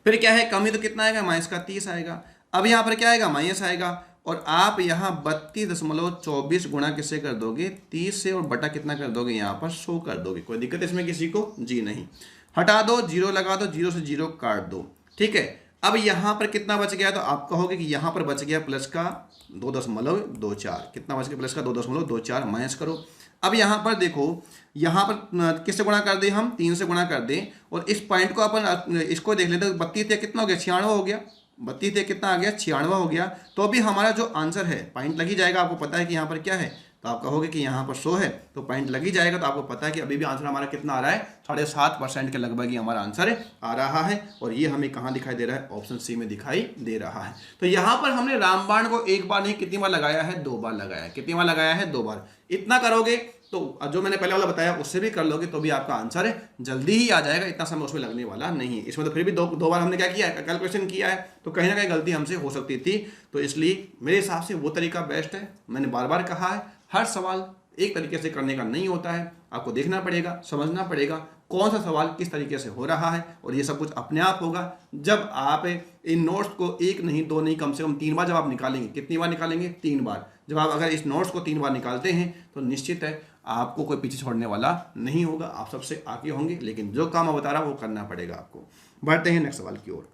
फिर क्या है, कमी तो कितना आएगा, माइनस का 30 आएगा। अब यहाँ पर क्या आएगा, माइनस आएगा, और आप यहाँ 32.24 गुणा किससे कर दोगे, 30 से, और बटा कितना कर दोगे, यहाँ पर 100 कर दोगे। कोई दिक्कत इसमें किसी को, जी नहीं। हटा दो, जीरो लगा दो, जीरो से जीरो काट दो, ठीक है। अब यहाँ पर कितना बच गया, तो आप कहोगे कि यहाँ पर बच गया प्लस का 2.24। कितना बच गया, प्लस का 2.24, माइनस करो। अब यहाँ पर देखो, यहाँ पर किससे गुणा कर दे, हम 3 से गुणा कर दें, और इस पॉइंट को अपन इसको देख लेते, 32 कितना हो गया, 96 हो गया। 32 कितना आ गया, 96 हो गया। तो अभी हमारा जो आंसर है, पॉइंट लगी जाएगा। आपको पता है कि यहाँ पर क्या है, तो आप कहोगे कि यहाँ पर 100 है, तो पॉइंट लगी जाएगा। तो आपको पता है कि अभी भी आंसर हमारा कितना आ रहा है, 7.5% के लगभग ही हमारा आंसर आ रहा है। और ये हमें कहाँ दिखाई दे रहा है, ऑप्शन सी में दिखाई दे रहा है। तो यहाँ पर हमने रामबाण को एक बार नहीं, कितनी बार लगाया है, 2 बार लगाया है। कितनी बार लगाया है, 2 बार। इतना करोगे तो जो मैंने पहले वाला बताया उससे भी कर लोगे, तो भी आपका आंसर जल्दी ही आ जाएगा। इतना समय उसमें लगने वाला नहीं है। इसमें तो फिर भी दो बार हमने क्या किया है, कैलकुलेशन किया है, तो कहीं ना कहीं गलती हमसे हो सकती थी। तो इसलिए मेरे हिसाब से वो तरीका बेस्ट है। मैंने बार बार कहा है, हर सवाल एक तरीके से करने का नहीं होता है। आपको देखना पड़ेगा, समझना पड़ेगा कौन सा सवाल किस तरीके से हो रहा है, और ये सब कुछ अपने आप होगा जब आप इन नोट्स को 1 नहीं 2 नहीं, कम से कम 3 बार जब आप निकालेंगे। कितनी बार निकालेंगे, 3 बार। जब आप अगर इस नोट्स को 3 बार निकालते हैं, तो निश्चित है आपको कोई पीछे छोड़ने वाला नहीं होगा। आप सबसे आगे होंगे, लेकिन जो काम मैं बता रहा हूं वो करना पड़ेगा आपको। बढ़ते हैं नेक्स्ट सवाल की ओर।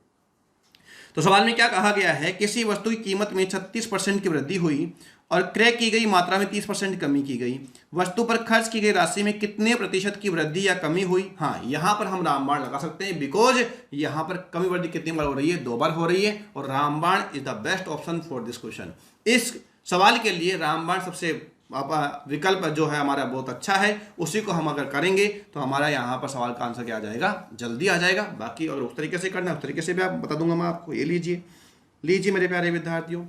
तो सवाल में क्या कहा गया है, किसी वस्तु की कीमत में 36% की वृद्धि हुई और क्रय की गई मात्रा में 30% कमी की गई। वस्तु पर खर्च की गई राशि में कितने प्रतिशत की वृद्धि या कमी हुई। हाँ, यहां पर हम रामबाण लगा सकते हैं, बिकॉज यहां पर कमी वृद्धि कितनी बार हो रही है, 2 बार हो रही है, और रामबाण is the best option for this question. इस सवाल के लिए रामबाण सबसे विकल्प जो है हमारा बहुत अच्छा है, उसी को हम अगर करेंगे तो हमारा यहाँ पर सवाल का आंसर क्या आ जाएगा, जल्दी आ जाएगा। बाकी अगर उस तरीके से करना है उस तरीके से भी आप बता दूंगा मैं आपको। ये लीजिए मेरे प्यारे विद्यार्थियों,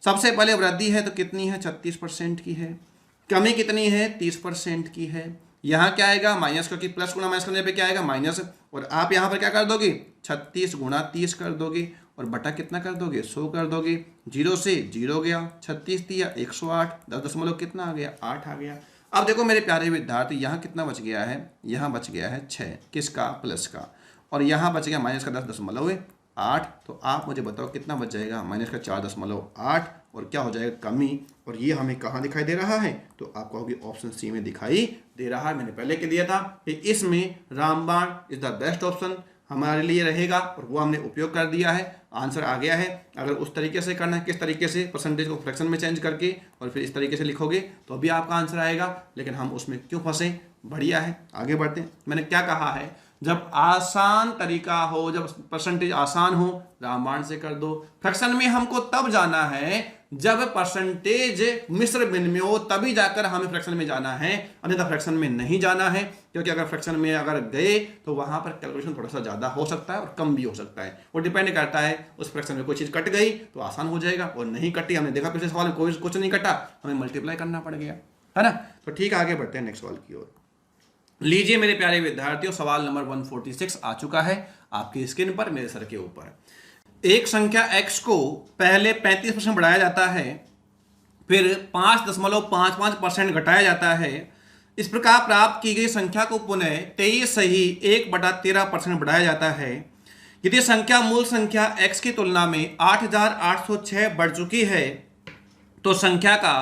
सबसे पहले वृद्धि है तो कितनी है, 36% की है। कमी कितनी है, 30% की है। यहाँ क्या आएगा, माइनस, क्योंकि प्लस गुणा माइनस करने पे क्या आएगा, माइनस। और आप यहाँ पर क्या कर दोगे, 36 गुणा 30 कर दोगे और बटा कितना कर दोगे, 100 कर दोगे। 0 से 0 गया, 36 दिया 108, 10 कितना आ गया, 8 आ गया। अब देखो मेरे प्यारे विद्यार्थी, यहाँ कितना बच गया है, यहाँ बच गया है 6, किसका, प्लस का, और यहाँ बच गया माइनस का 10.8। तो आप मुझे बताओ कितना बच जाएगा, माइनस का 4.8, और क्या हो जाएगा, कमी। और ये हमें कहाँ दिखाई दे रहा है, तो आप कहोगे ऑप्शन सी में दिखाई दे रहा है। मैंने पहले के दिया था कि इसमें रामबाण इज द बेस्ट ऑप्शन हमारे लिए रहेगा, और वो हमने उपयोग कर दिया है, आंसर आ गया है। अगर उस तरीके से करना है, किस तरीके से, परसेंटेज को फ्रैक्शन में चेंज करके और फिर इस तरीके से लिखोगे तो भी आपका आंसर आएगा, लेकिन हम उसमें क्यों फंसे। बढ़िया है, आगे बढ़ते हैं। मैंने क्या कहा है, जब आसान तरीका हो, जब परसेंटेज आसान हो, रामबाण से कर दो। फ्रैक्शन में हमको तब जाना है जब परसेंटेज मिश्र भिन्न में हो, तभी जाकर हमें फ्रैक्शन में जाना है, अन्यथा फ्रैक्शन में नहीं जाना है। क्योंकि अगर फ्रैक्शन में अगर गए तो वहां पर कैलकुलेशन थोड़ा सा ज्यादा हो सकता है और कम भी हो सकता है। वो डिपेंड करता है, उस फ्रैक्शन में कोई चीज कट गई तो आसान हो जाएगा, और नहीं कटी, हमने देखा पिछले सवाल में कोई कुछ नहीं कटा, हमें मल्टीप्लाई करना पड़ गया, है ना। तो ठीक, आगे बढ़ते हैं नेक्स्ट सवाल की ओर। लीजिए मेरे प्यारे विद्यार्थियों, सवाल नंबर 146 आ चुका है आपकी स्क्रीन पर, मेरे सर के ऊपर। एक संख्या x को पहले 35% बढ़ाया जाता है, फिर 5.55% घटाया जाता है। इस प्रकार प्राप्त की गई संख्या को पुनः 23 सही 1/13% बढ़ाया जाता है। यदि संख्या मूल संख्या x की तुलना में 8806 बढ़ चुकी है तो संख्या का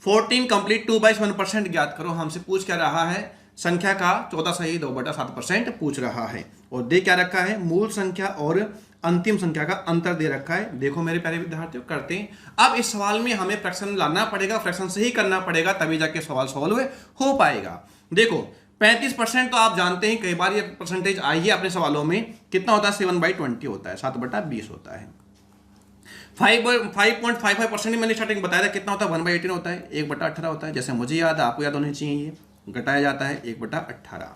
14 कंप्लीट 2/1% ज्ञात करो। हमसे पूछ क्या रहा है, संख्या का 14 सही 2/7% पूछ रहा है, और दे क्या रखा है, मूल संख्या और अंतिम संख्या का अंतर दे रखा है। देखो मेरे प्यारे विद्यार्थियों, करते हैं। अब इस सवाल में हमें फ्रैक्शन लाना पड़ेगा, फ्रैक्शन से ही करना पड़ेगा, तभी जाके सवाल सॉल्व हो पाएगा। देखो 35% तो आप जानते हैं, कई बार ये परसेंटेज आई है अपने सवालों में, कितना होता है, 7/20 होता है, 7/20 होता है। 5.55% मैंने स्टार्टिंग बताया था, कितना होता है, 1/18 होता है, 1/18 होता है। जैसे मुझे याद है, आपको याद होनी चाहिए, ये घटाया जाता है 1/18।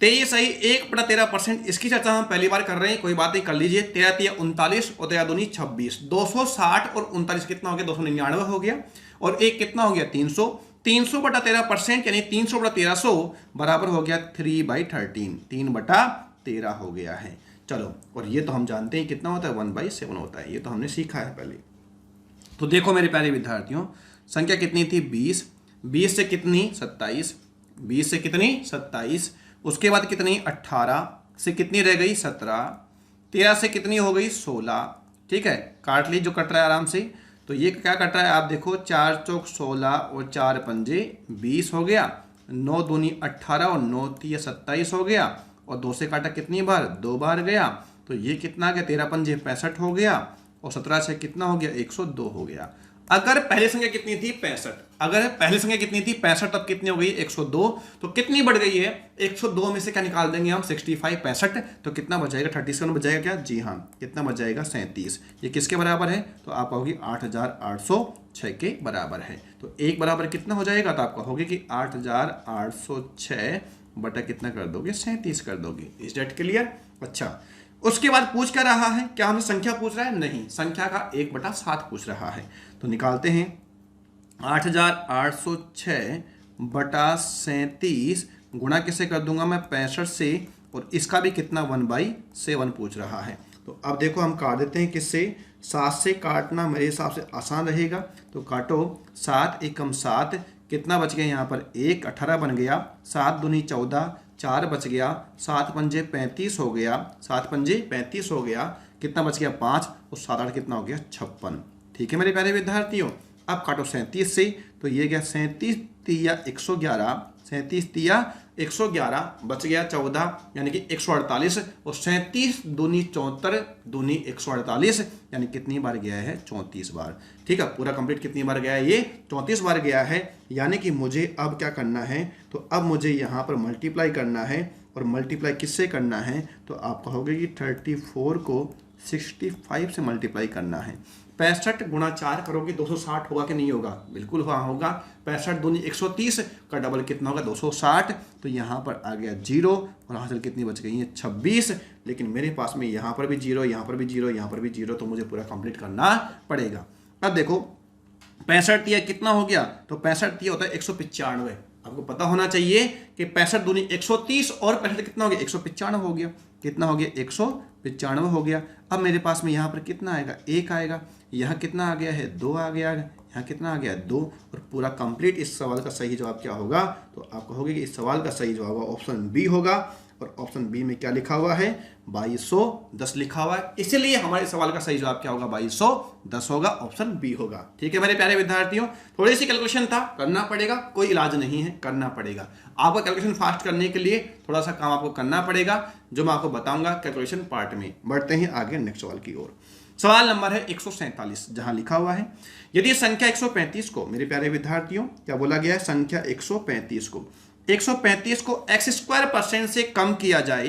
23 सही 1/13%, इसकी चर्चा हम पहली बार कर रहे हैं, कोई बात नहीं, कर लीजिए। 13 39 और 13 26, 260 और 39 कितना हो गया, 299 हो गया, और एक कितना हो गया, 300। 300/13% यानी 300/1300 बराबर हो गया 3/13, 3/13 हो गया है। चलो, और ये तो हम जानते हैं कितना होता है, 1/7 होता है, ये तो हमने सीखा है पहले। तो देखो मेरे प्यारे विद्यार्थियों, संख्या कितनी थी, 20, 20 से कितनी, 27, 20 से कितनी, 27, उसके बाद कितनी, 18 से कितनी रह गई, 17, 13 से कितनी हो गई, 16। ठीक है, काट ली जो कट रहा है आराम से। तो ये क्या कट रहा है, आप देखो, 4 चौक 16 और 4 पंजे 20 हो गया, 9 दूनी 18 और 9 तिया 27 हो गया, और 2 से काटा कितनी बार, 2 बार गया, तो ये कितना आ गया, 13 पंजे 65 हो गया, और 17 से कितना हो गया, 102 हो गया। अगर पहली संख्या कितनी थी, 65, अगर पहली संख्या कितनी थी, 65, तब कितनी हो गई, 102, तो कितनी बढ़ गई है, 102 में से क्या निकाल देंगे हम, 65, 65, तो कितना बच जाएगा, 37 बच जाएगा क्या, जी हाँ, कितना बच जाएगा, 37। ये किसके बराबर है, तो आप कहोगे 8806 के बराबर है। तो एक बराबर कितना हो जाएगा, तो आप कहोगे कि 8806 बटा कितना कर दोगे, 37 कर दोगे। Is that clear. अच्छा, उसके बाद पूछ क्या रहा है, क्या हमें संख्या पूछ रहा है, नहीं, संख्या का 1/7 पूछ रहा है। तो निकालते हैं, 8806 बटा 37 गुणा किसे कर दूंगा मैं, 65 से, और इसका भी कितना, 1/7 पूछ रहा है। तो अब देखो हम काट देते हैं, किससे, 7 से काटना मेरे हिसाब से आसान रहेगा। तो काटो, 7 एकम 7, कितना बच गया यहाँ पर, 1, 18 बन गया, 7 दूनी 14, 4 बच गया, 7 पंजे 35 हो गया, 7 पंजे 35 हो गया, कितना बच गया, 5, और 7 8 कितना हो गया, 56। ठीक है मेरे प्यारे विद्यार्थियों, अब काटो 37 से, तो ये गया 37 तिया 111, 37 तिया 111 बच गया 14 यानी कि 148 और 37 दूनी 74 दूनी 148 यानी कितनी बार गया है 34 बार। ठीक है, पूरा कंप्लीट कितनी बार गया है ये 34 बार गया है। यानी कि मुझे अब क्या करना है, तो अब मुझे यहाँ पर मल्टीप्लाई करना है और मल्टीप्लाई किससे करना है, तो आप कहोगे कि 34 को 65 से मल्टीप्लाई करना है। 65 गुणा 4 करोगे 260 होगा कि नहीं होगा, बिल्कुल हाँ होगा। 65 दूनी 130 का डबल कितना होगा 260, तो यहाँ पर आ गया 0 और हासिल कितनी बच गई है 26। लेकिन मेरे पास में यहाँ पर भी 0, यहाँ पर भी 0, यहाँ पर भी 0, तो मुझे पूरा कंप्लीट करना पड़ेगा। अब देखो 65 दिया कितना हो गया, तो 65 दिया होता है 195। आपको पता होना चाहिए कि 65 दूनी 130 और 65 कितना हो गया 195 हो गया। कितना हो गया 195 हो गया। अब मेरे पास में यहाँ पर कितना आएगा 1 आएगा, यहाँ कितना आ गया है 2 आ गया, यहाँ कितना आ गया 2 और पूरा कंप्लीट। इस सवाल का सही जवाब क्या होगा, तो आप कहोगे कि इस सवाल का सही जवाब ऑप्शन बी होगा। और ऑप्शन बी में क्या लिखा हुआ है 2210 लिखा हुआ है, इसीलिए हमारे सवाल का सही जवाब क्या होगा 2210 होगा, ऑप्शन बी होगा। ठीक है मेरे प्यारे विद्यार्थियों, थोड़ी सी कैलकुलेशन था, करना पड़ेगा, कोई इलाज नहीं है, करना पड़ेगा। आपको कैलकुलेशन फास्ट करने के लिए थोड़ा सा काम आपको करना पड़ेगा, जो मैं आपको बताऊंगा कैलकुलेशन पार्ट में। बढ़ते हैं आगे नेक्स्ट सवाल की ओर। सवाल नंबर है 147, जहां लिखा हुआ है यदि संख्या 135 को, मेरे प्यारे विद्यार्थियों क्या बोला गया है, संख्या 135 को x² % से कम किया जाए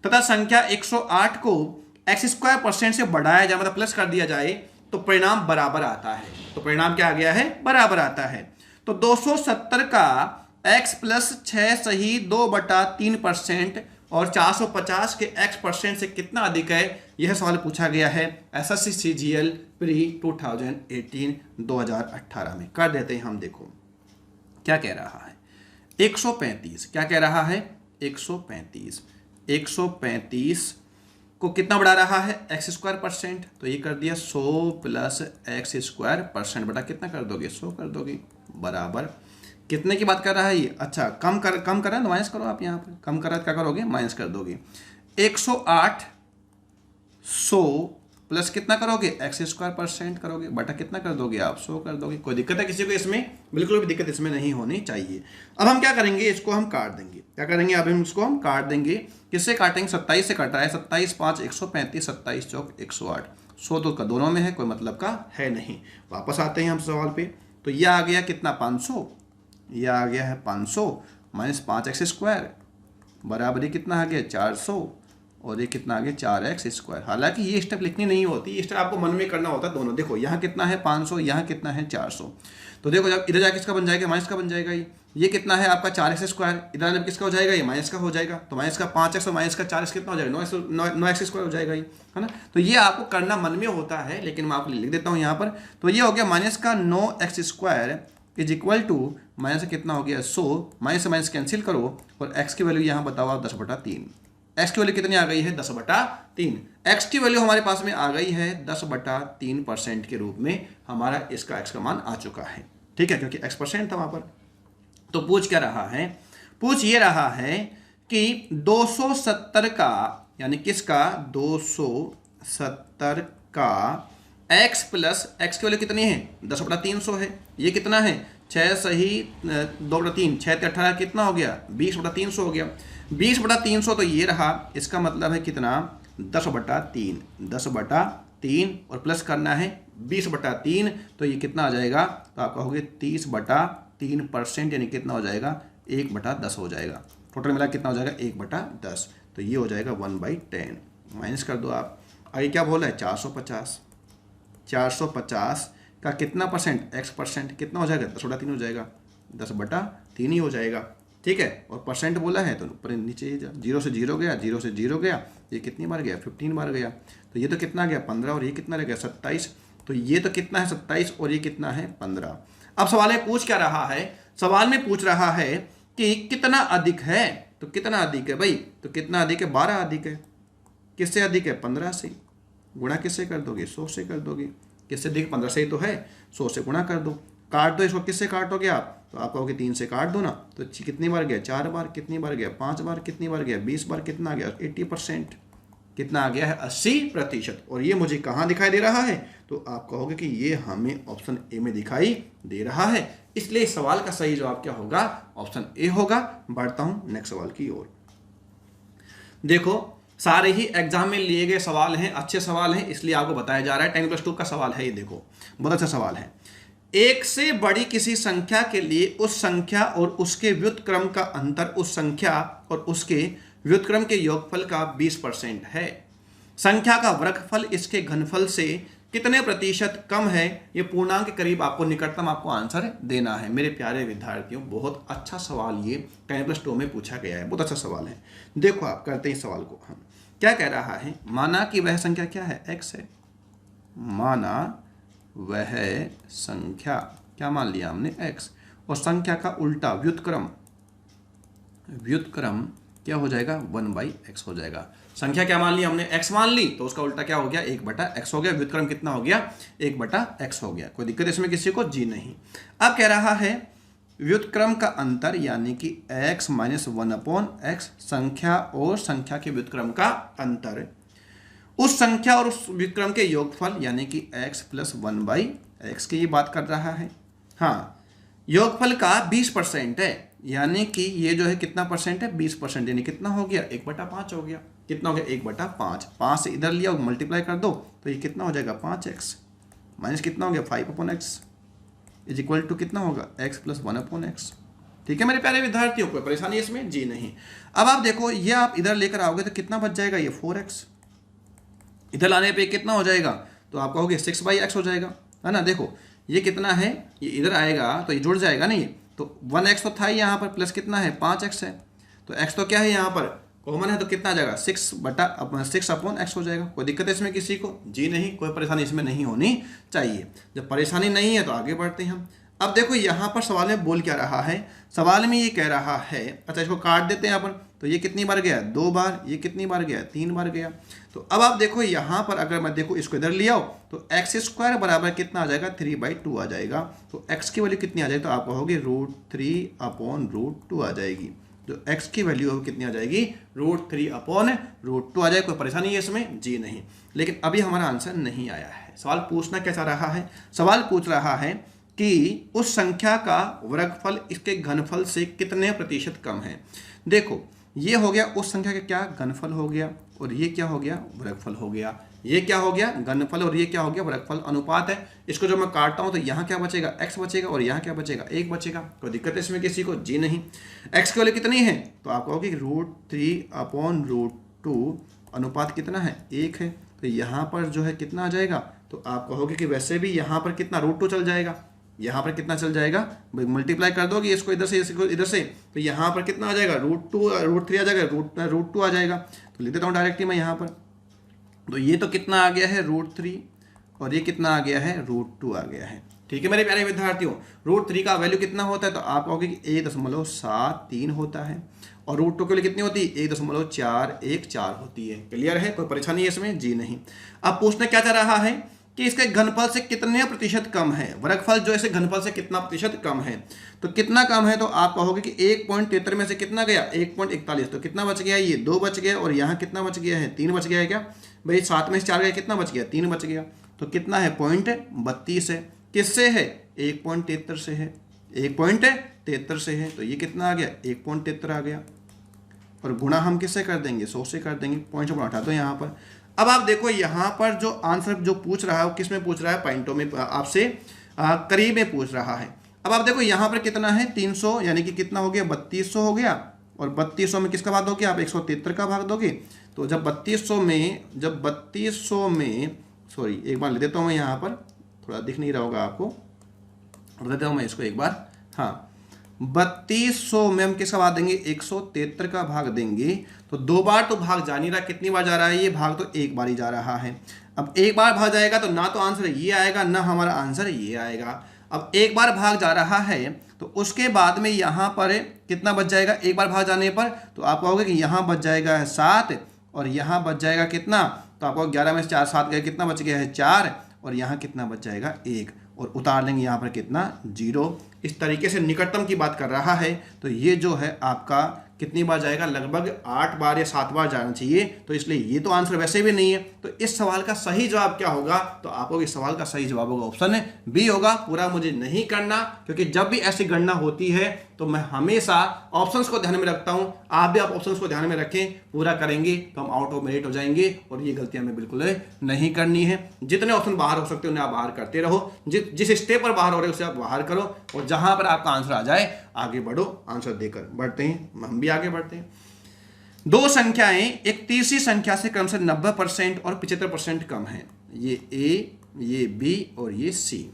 तथा संख्या 108 को x² % से बढ़ाया जाए, मतलब प्लस कर दिया जाए, तो परिणाम बराबर आता है। तो परिणाम क्या आ गया है, बराबर आता है। तो 270 का x + 6 सही 2/3% और 450 के x% से कितना अधिक है, यह सवाल पूछा गया है SSC CGL प्री 2018 में। कर देते हैं हम, देखो क्या कह रहा है 135, क्या कह रहा है 135 को कितना बढ़ा रहा है x²%, तो ये कर दिया 100 + x² बटा कितना कर दोगे 100 कर दोगे, बराबर कितने की बात कर रहा है ये, अच्छा कम कर रहा है तो माइनस करो आप, यहाँ पर कम कर रहा है क्या करोगे माइनस कर दोगे। 108 100 प्लस कितना करोगे x² करोगे, बटा कितना कर दोगे आप 100 कर दोगे। कोई दिक्कत है किसी को इसमें, बिल्कुल भी दिक्कत इसमें नहीं होनी चाहिए। अब हम क्या करेंगे, इसको हम काट देंगे, क्या करेंगे अब हम इसको हम काट देंगे। किससे काटेंगे, 27 से कट रहा है, 27 5 135, 27 चौक 108, 100 तो का दोनों में है, कोई मतलब का है नहीं। वापस आते हैं हम सवाल पे, तो यह आ गया कितना 500, यह आ गया है 500 - 5x² बराबर ये कितना आ गया 400 और ये कितना आ गया 4x²। हालांकि ये स्टेप लिखनी नहीं होती, ये स्टेप आपको मन में करना होता है दोनों। देखो यहाँ कितना है 500, यहाँ कितना है 400, तो देखो जब इधर जाके किसका बन जाएगा माइनस का बन जाएगा। ये कितना है आपका 4x², इधर जब किसका हो जाएगा ये माइनस का हो जाएगा, तो माइनस का 5x और माइनस का 4x कितना हो जाएगा 9x² हो जाएगा ये, है ना। तो ये आपको करना मन में होता है, लेकिन मैं आपको लिख देता हूँ यहाँ पर। तो ये हो गया माइनस का 9x² = माइनस कितना हो गया 100, माइनस से माइनस कैंसिल करो और x की वैल्यू यहाँ बताओ आप 10/3। x की वैल्यू कितनी आ गई है 10/3। x की वैल्यू हमारे पास में आ गई है 10/3% के रूप में, हमारा इसका x का मान आ चुका है। ठीक है, क्योंकि x% था वहां पर। तो पूछ क्या रहा है, पूछ ये रहा है कि 270 का, यानी किसका 270 का x प्लस x की वैल्यू कितनी है 10/300 है। ये कितना है 6 सही 2/3, 6 × 18 कितना हो गया 20/300 हो गया। 20/300 तो ये रहा, इसका मतलब है कितना 10/3, 10/3 और प्लस करना है 20/3, तो ये कितना आ जाएगा, तो आप कहोगे 30/3%, यानी कितना हो जाएगा 1/10 हो जाएगा। टोटल मिला कितना हो जाएगा 1/10, तो ये हो जाएगा 1/10। माइनस कर दो आप। आगे क्या बोला है 450, 450 का कितना परसेंट x% कितना हो जाएगा 10/3 हो जाएगा, 10/3 ही हो जाएगा। ठीक है, और परसेंट बोला है तो ऊपर नीचे ही 0 से 0 गया, 0 से 0 गया, ये कितनी बार गया 15 बार गया, तो ये तो कितना गया 15 और ये कितना रह गया 27, तो ये तो कितना है 27 और ये कितना है 15। अब सवाल में पूछ क्या रहा है, सवाल में पूछ रहा है कि कितना अधिक है, तो कितना अधिक है भाई, तो कितना अधिक है 12 अधिक है। किससे अधिक है 15 से, गुणा किससे कर दोगे 100 से कर दोगे। किससे अधिक 15 से ही तो है, 100 से गुणा कर दो। काट दो इसको, किससे काटोगे आप, तो आप कहोगे 3 से काट दो ना, तो कितनी बार गया 4 बार, कितनी बार गया 5 बार, कितनी बार गया 20 बार, कितना आ गया 80%। कितना आ गया है 80%। और ये मुझे कहाँ दिखाई दे रहा है, तो आप कहोगे कि ये हमें ऑप्शन ए में दिखाई दे रहा है। इसलिए इस सवाल का सही जवाब क्या होगा, ऑप्शन ए होगा। बढ़ता हूं नेक्स्ट सवाल की ओर। देखो सारे ही एग्जाम में लिए गए सवाल हैं, अच्छे सवाल हैं, इसलिए आपको बताया जा रहा है। 10+2 का सवाल है ये, देखो बहुत अच्छा सवाल है। एक से बड़ी किसी संख्या के लिए उस संख्या और उसके व्युत्क्रम का अंतर उस संख्या और उसके व्युत्क्रम के योगफल का 20% है। संख्या का वर्गफल इसके घनफल से कितने प्रतिशत कम है। ये पूर्णांक के करीब आपको निकटतम आपको आंसर देना है। मेरे प्यारे विद्यार्थियों, बहुत अच्छा सवाल ये 10+2 में पूछा गया है, बहुत अच्छा सवाल है। देखो आप करते हैं सवाल को। हम क्या कह रहा है, माना कि वह संख्या क्या है, x है। माना वह संख्या, क्या मान लिया हमने, x, और संख्या का उल्टा व्युत्क्रम, व्युत्क्रम क्या हो जाएगा, 1/x हो जाएगा। संख्या क्या मान ली हमने, x मान ली, तो उसका उल्टा क्या हो गया, 1/x हो गया। व्युत्क्रम कितना हो गया, 1/x हो गया। कोई दिक्कत इसमें किसी को, जी नहीं। अब कह रहा है व्युत्क्रम का अंतर यानी कि x - 1/x, संख्या और संख्या के व्युत्क्रम का अंतर, उस संख्या और उस व्युत्क्रम के योगफल यानी कि x + 1/x की ये बात कर रहा है। हाँ, योगफल का 20% है, यानी कि ये जो है कितना परसेंट है, 20%, यानी कितना हो गया, 1/5 हो गया। कितना हो गया, 1/5। 5 से इधर लिया मल्टीप्लाई कर दो तो ये कितना हो जाएगा, 5x माइनस कितना हो गया, 5/x इज इक्वल टू कितना होगा, x + 1/x। ठीक है मेरे प्यारे विद्यार्थियों, कोई परेशानी इसमें, जी नहीं। अब आप देखो, ये आप इधर लेकर आओगे तो कितना बच जाएगा, ये 4x। इधर लाने पे कितना हो जाएगा, तो आप कहोगे 6/x हो जाएगा, है ना। देखो ये कितना है, ये इधर आएगा तो ये जुड़ जाएगा नहीं, तो 1x तो था ही यहाँ पर, प्लस कितना है, 5x है। तो x तो क्या है यहाँ पर, कॉमन है, तो कितना आ जाएगा, 6/x हो जाएगा। कोई दिक्कत है इसमें किसी को, जी नहीं, कोई परेशानी इसमें नहीं होनी चाहिए। जब परेशानी नहीं है तो आगे बढ़ते हैं हम। अब देखो यहाँ पर सवाल में बोल क्या रहा है, सवाल में ये कह रहा है, अच्छा इसको काट देते हैं अपन, तो ये कितनी बार गया, 2 बार, ये कितनी बार गया, 3 बार गया। तो अब आप देखो यहाँ पर अगर मैं देखो इसको इधर ले आओ तो x² बराबर कितना आ जाएगा, 3/2 आ जाएगा। तो x की वैल्यू कितनी आ जाएगी, तो आप कहोगे √3/√2 आ जाएगी। जो x की वैल्यू है कितनी आ जाएगी, √3/√2 आ जाएगी। कोई परेशानी है इसमें, जी नहीं। लेकिन अभी हमारा आंसर नहीं आया है। सवाल पूछना क्या चाह रहा है, सवाल पूछ रहा है कि उस संख्या का वर्गफल इसके घनफल से कितने प्रतिशत कम है। देखो ये हो गया उस संख्या का क्या, घनफल हो गया, और ये क्या हो गया, वर्गफल हो गया। ये क्या हो गया, घनफल, और ये क्या हो गया, वर्गफल। अनुपात है, इसको जो मैं काटता हूं तो यहाँ क्या बचेगा, x बचेगा, और यहाँ क्या बचेगा, 1 बचेगा। कोई दिक्कत है इसमें किसी को, जी नहीं। x की वैल्यू कितनी है, तो आप कहोगे √3/√2, अनुपात कितना है, 1 है। तो यहाँ पर जो है कितना आ जाएगा, तो आप कहोगे कि वैसे भी यहाँ पर कितना, √2 चल जाएगा। यहाँ पर कितना चल जाएगा, मल्टीप्लाई कर दोगे इसको इधर से, इसको इधर से, तो यहाँ पर कितना आ जाएगा, √3 आ जाएगा, √2 आ जाएगा। तो लिख देता हूँ डायरेक्टली मैं यहाँ पर। तो ये तो कितना आ गया है, √3, और ये कितना आ गया है, √2 आ गया है। ठीक है मेरे प्यारे विद्यार्थियों, √3 का वैल्यू कितना होता है, तो आप कहोगे कि 1.73 होता है, और √2 के लिए कितनी होती है, 1.414 होती है। क्लियर है, कोई परेशानी है इसमें, जी नहीं। अब पूछना क्या चाह रहा है कि इसके घनफल से कितने प्रतिशत कम है, वर्गफल जो इसके घनफल से कितना प्रतिशत कम है। तो कितना कम है, तो आप कहोगे कि 1.73 में से कितना गया, 1.41, तो कितना बच गया, ये 2 बच गया, और यहाँ कितना बच गया है, 3 बच गया है। क्या भाई, 7 में से 4 गया, कितना बच गया, 3 बच गया। तो कितना है, 0.32 है। किससे है, 1.73 से है, 1.73 से है। तो ये कितना आ गया, 1.73 आ गया, और गुणा हम किससे कर देंगे, 100 से कर देंगे। पॉइंट हटा दो यहाँ पर। अब आप देखो यहाँ पर जो आंसर जो पूछ रहा है वो किस में पूछ रहा है, पॉइंटों में आपसे करीब में पूछ रहा है। अब आप देखो यहाँ पर कितना है, 300, यानी कि कितना हो गया, 3200 हो गया, और 3200 में किसका भाग दोगे आप, 173 का भाग दोगे। तो जब 3200 में सॉरी एक बार ले देता हूँ मैं, यहाँ पर थोड़ा दिख नहीं रहा होगा आपको, ले देता हूँ मैं इसको एक बार। हाँ, 3200 में हम किसका भाग देंगे, 173 का भाग देंगे। तो 2 बार तो भाग जा नहीं रहा, कितनी बार जा रहा है, ये भाग तो 1 बार ही जा रहा है। अब 1 बार भाग जाएगा तो ना तो आंसर ये आएगा, ना हमारा आंसर ये आएगा। अब 1 बार भाग जा रहा है तो उसके बाद में यहाँ पर कितना बच जाएगा, 1 बार भाग जाने पर, तो आप कहोगे कि यहाँ बच जाएगा 7, और यहाँ बच जाएगा कितना, तो आपको 11 में से 4 7 गए, कितना बच गया है, 4, और यहाँ कितना बच जाएगा, 1, और उतार लेंगे यहाँ पर कितना, 0। इस तरीके से निकटतम की बात कर रहा है। तो ये जो है आपका कितनी बार जाएगा, लगभग 8 बार या 7 बार जाना चाहिए। तो इसलिए ये तो आंसर वैसे भी नहीं है। तो इस सवाल का सही जवाब क्या होगा, तो आपको इस सवाल का सही जवाब होगा ऑप्शन बी होगा। पूरा मुझे नहीं करना, क्योंकि जब भी ऐसी गणना होती है तो मैं हमेशा ऑप्शंस को ध्यान में रखता हूं। आप भी आप ऑप्शंस को ध्यान में रखें, पूरा करेंगे तो हम आउट ऑफ मेरिट हो जाएंगे, और ये गलतियां हमें बिल्कुल नहीं करनी है। जितने ऑप्शन बाहर हो सकते हैं उन्हें आप बाहर करते रहो, जिस स्टेप पर बाहर हो रहे हो उसे आप बाहर करो, और जहां पर आपका आंसर आ जाए आगे बढ़ो, आंसर देकर बढ़ते हैं, हम भी आगे बढ़ते हैं। दो संख्याएं एक तीसरी संख्या से क्रम से 90% और 75% कम है। ये ए, ये बी और ये सी।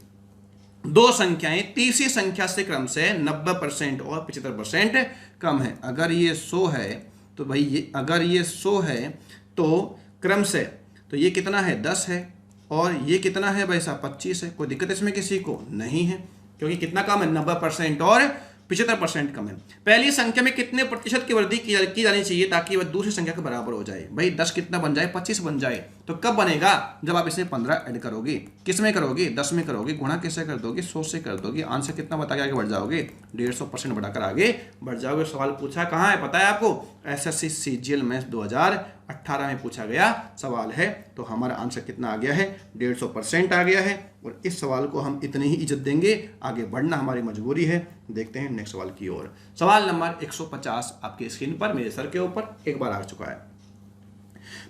दो संख्याएं तीसरी संख्या से क्रम से 90% और 75% कम है। अगर ये 100 है तो भाई ये, अगर ये 100 है तो क्रम से, तो ये कितना है 10 है, और ये कितना है भाई साहब 25 है। कोई दिक्कत इसमें किसी को नहीं है, क्योंकि कितना कम है 90% और 75% कम है। पहली संख्या में कितने प्रतिशत की वृद्धि की जानी चाहिए ताकि वह दूसरी संख्या के बराबर हो जाए। भाई 10 कितना बन जाए, 25 बन जाए। तो कब बनेगा, जब आप इसे 15 ऐड करोगे। किस में करोगे, 10 में करोगे। गुणा कैसे कर दोगे, 100 से कर दोगे। आंसर कितना बता के आगे बढ़ जाओगे, 150% बढ़ाकर आगे बढ़ जाओगे। सवाल पूछा कहाँ है पता है आपको, एसएससी सीजीएल मैथ्स 2018 में पूछा गया सवाल है। तो हमारा आंसर कितना आ गया है, 150% आ गया है। और इस सवाल को हम इतनी ही इज्जत देंगे, आगे बढ़ना हमारी मजबूरी है। देखते हैं नेक्स्ट सवाल की ओर। सवाल नंबर 150 आपकी स्क्रीन पर मेरे सर के ऊपर एक बार आ चुका है।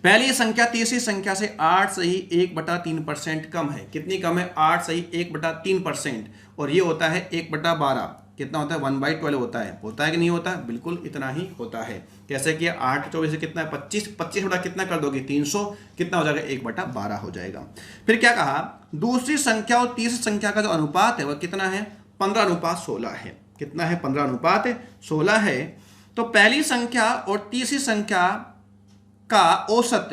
पहली संख्या तीसरी संख्या से 8 सही 1/3% कम है। कितनी कम है, 8 सही 1/3%, और ये होता है 1/12। कितना होता है, 1/12 होता है कि नहीं होता, बिल्कुल इतना ही होता है। कैसे किया, 8 24 से कितना है 25, 25 बटा कितना कर दोगे 300, कितना हो जाएगा 1/12 हो जाएगा। फिर क्या कहा, दूसरी संख्या और तीसरी संख्या का जो अनुपात है वह कितना है, 15:16 है। कितना है, 15:16 है। तो पहली संख्या और तीसरी संख्या का औसत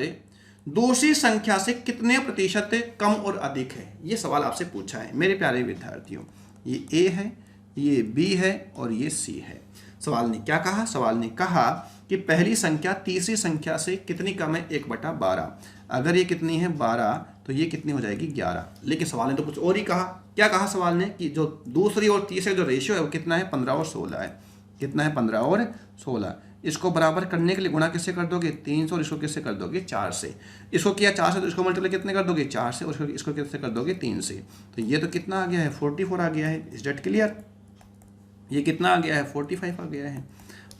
दूसरी संख्या से कितने प्रतिशत कम और अधिक है, ये सवाल आपसे पूछा है मेरे प्यारे विद्यार्थियों। ये ए है, ये बी है और ये सी है। सवाल ने क्या कहा, सवाल ने कहा कि पहली संख्या तीसरी संख्या से कितनी कम है, 1/12। अगर ये कितनी है 12, तो ये कितनी हो जाएगी 11। लेकिन सवाल ने तो कुछ और ही कहा। क्या कहा सवाल ने, कि जो दूसरी और तीसरी जो रेशियो है वो कितना है, 15 और 16 है। कितना है, 15 और 16। इसको बराबर करने के लिए गुणा किससे कर दोगे, 300, और इसको किससे कर दोगे 4 से। इसको किया 4 से तो इसको मल्टीप्लाई कितने कर दोगे, 4 से, और इसको किससे कर दोगे 3 से। तो ये तो कितना आ गया है, 44 आ गया है। Is that clear. ये कितना आ गया है, 45 आ गया है,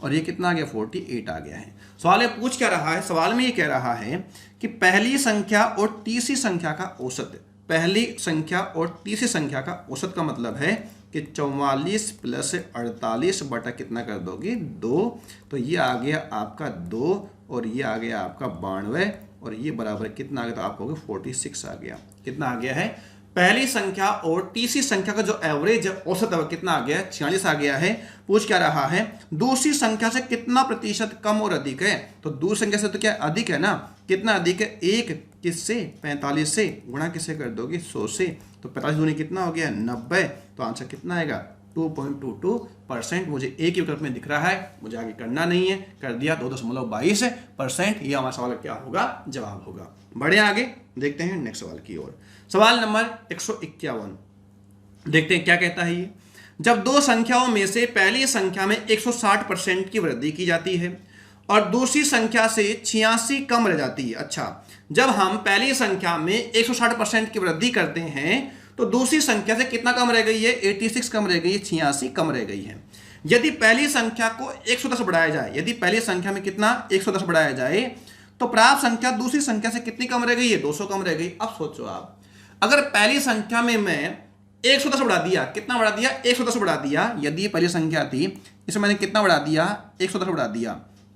और ये कितना आ गया, 48 आ गया है। सवाल ये पूछ क्या रहा है, सवाल में ये कह रहा है कि पहली संख्या और तीसरी संख्या का औसत, पहली संख्या और तीसरी संख्या का औसत का मतलब है कि 44 प्लस 48 बटा कितना कर दोगे 2। तो ये आ गया आपका 2, और ये आ गया आपका 92, और ये बराबर कितना आ गया, तो आपको 46 आ गया। कितना आ गया है, पहली संख्या और तीसरी संख्या का जो एवरेज औसत है कितना आ गया है, 46 आ गया है। पूछ क्या रहा है, दूसरी संख्या से कितना प्रतिशत कम और अधिक है। तो दूसरी संख्या से तो क्या अधिक है ना, कितना अधिक है, 1 किससे, 45 से, गुणा किससे कर दोगे 100 से। तो 45 दूनी कितना हो गया 90। तो आंसर कितना आएगा 2.22%। मुझे एक ही विकल्प में दिख रहा है, मुझे आगे करना नहीं है, कर दिया 2.22%। ये हमारा सवाल क्या होगा, जवाब होगा। बढ़े आगे, देखते हैं नेक्स्ट सवाल की ओर। सवाल नंबर 151 देखते हैं क्या कहता है ये। जब दो संख्याओं में से पहली संख्या में 160% की वृद्धि की जाती है और दूसरी संख्या से 86 कम रह जाती है। अच्छा, जब हम पहली संख्या में 160% की वृद्धि करते हैं तो दूसरी संख्या से कितना कम रह गई है, 86 कम रह गई है, 86 कम रह गई है। यदि पहली संख्या को 110 बढ़ाया जाए, यदि पहली संख्या में कितना 110 बढ़ाया जाए, तो प्राप्त संख्या दूसरी संख्या से कितनी कम रह गई है, 200 कम रह गई। अब सोचो आप, अगर पहली संख्या में मैं 110 बढ़ा दिया, कितना बढ़ा दिया 110 बढ़ा दिया, यदि ये पहली संख्या थी, इसमें मैंने कितना बढ़ा दिया 110 बढ़ा दिया,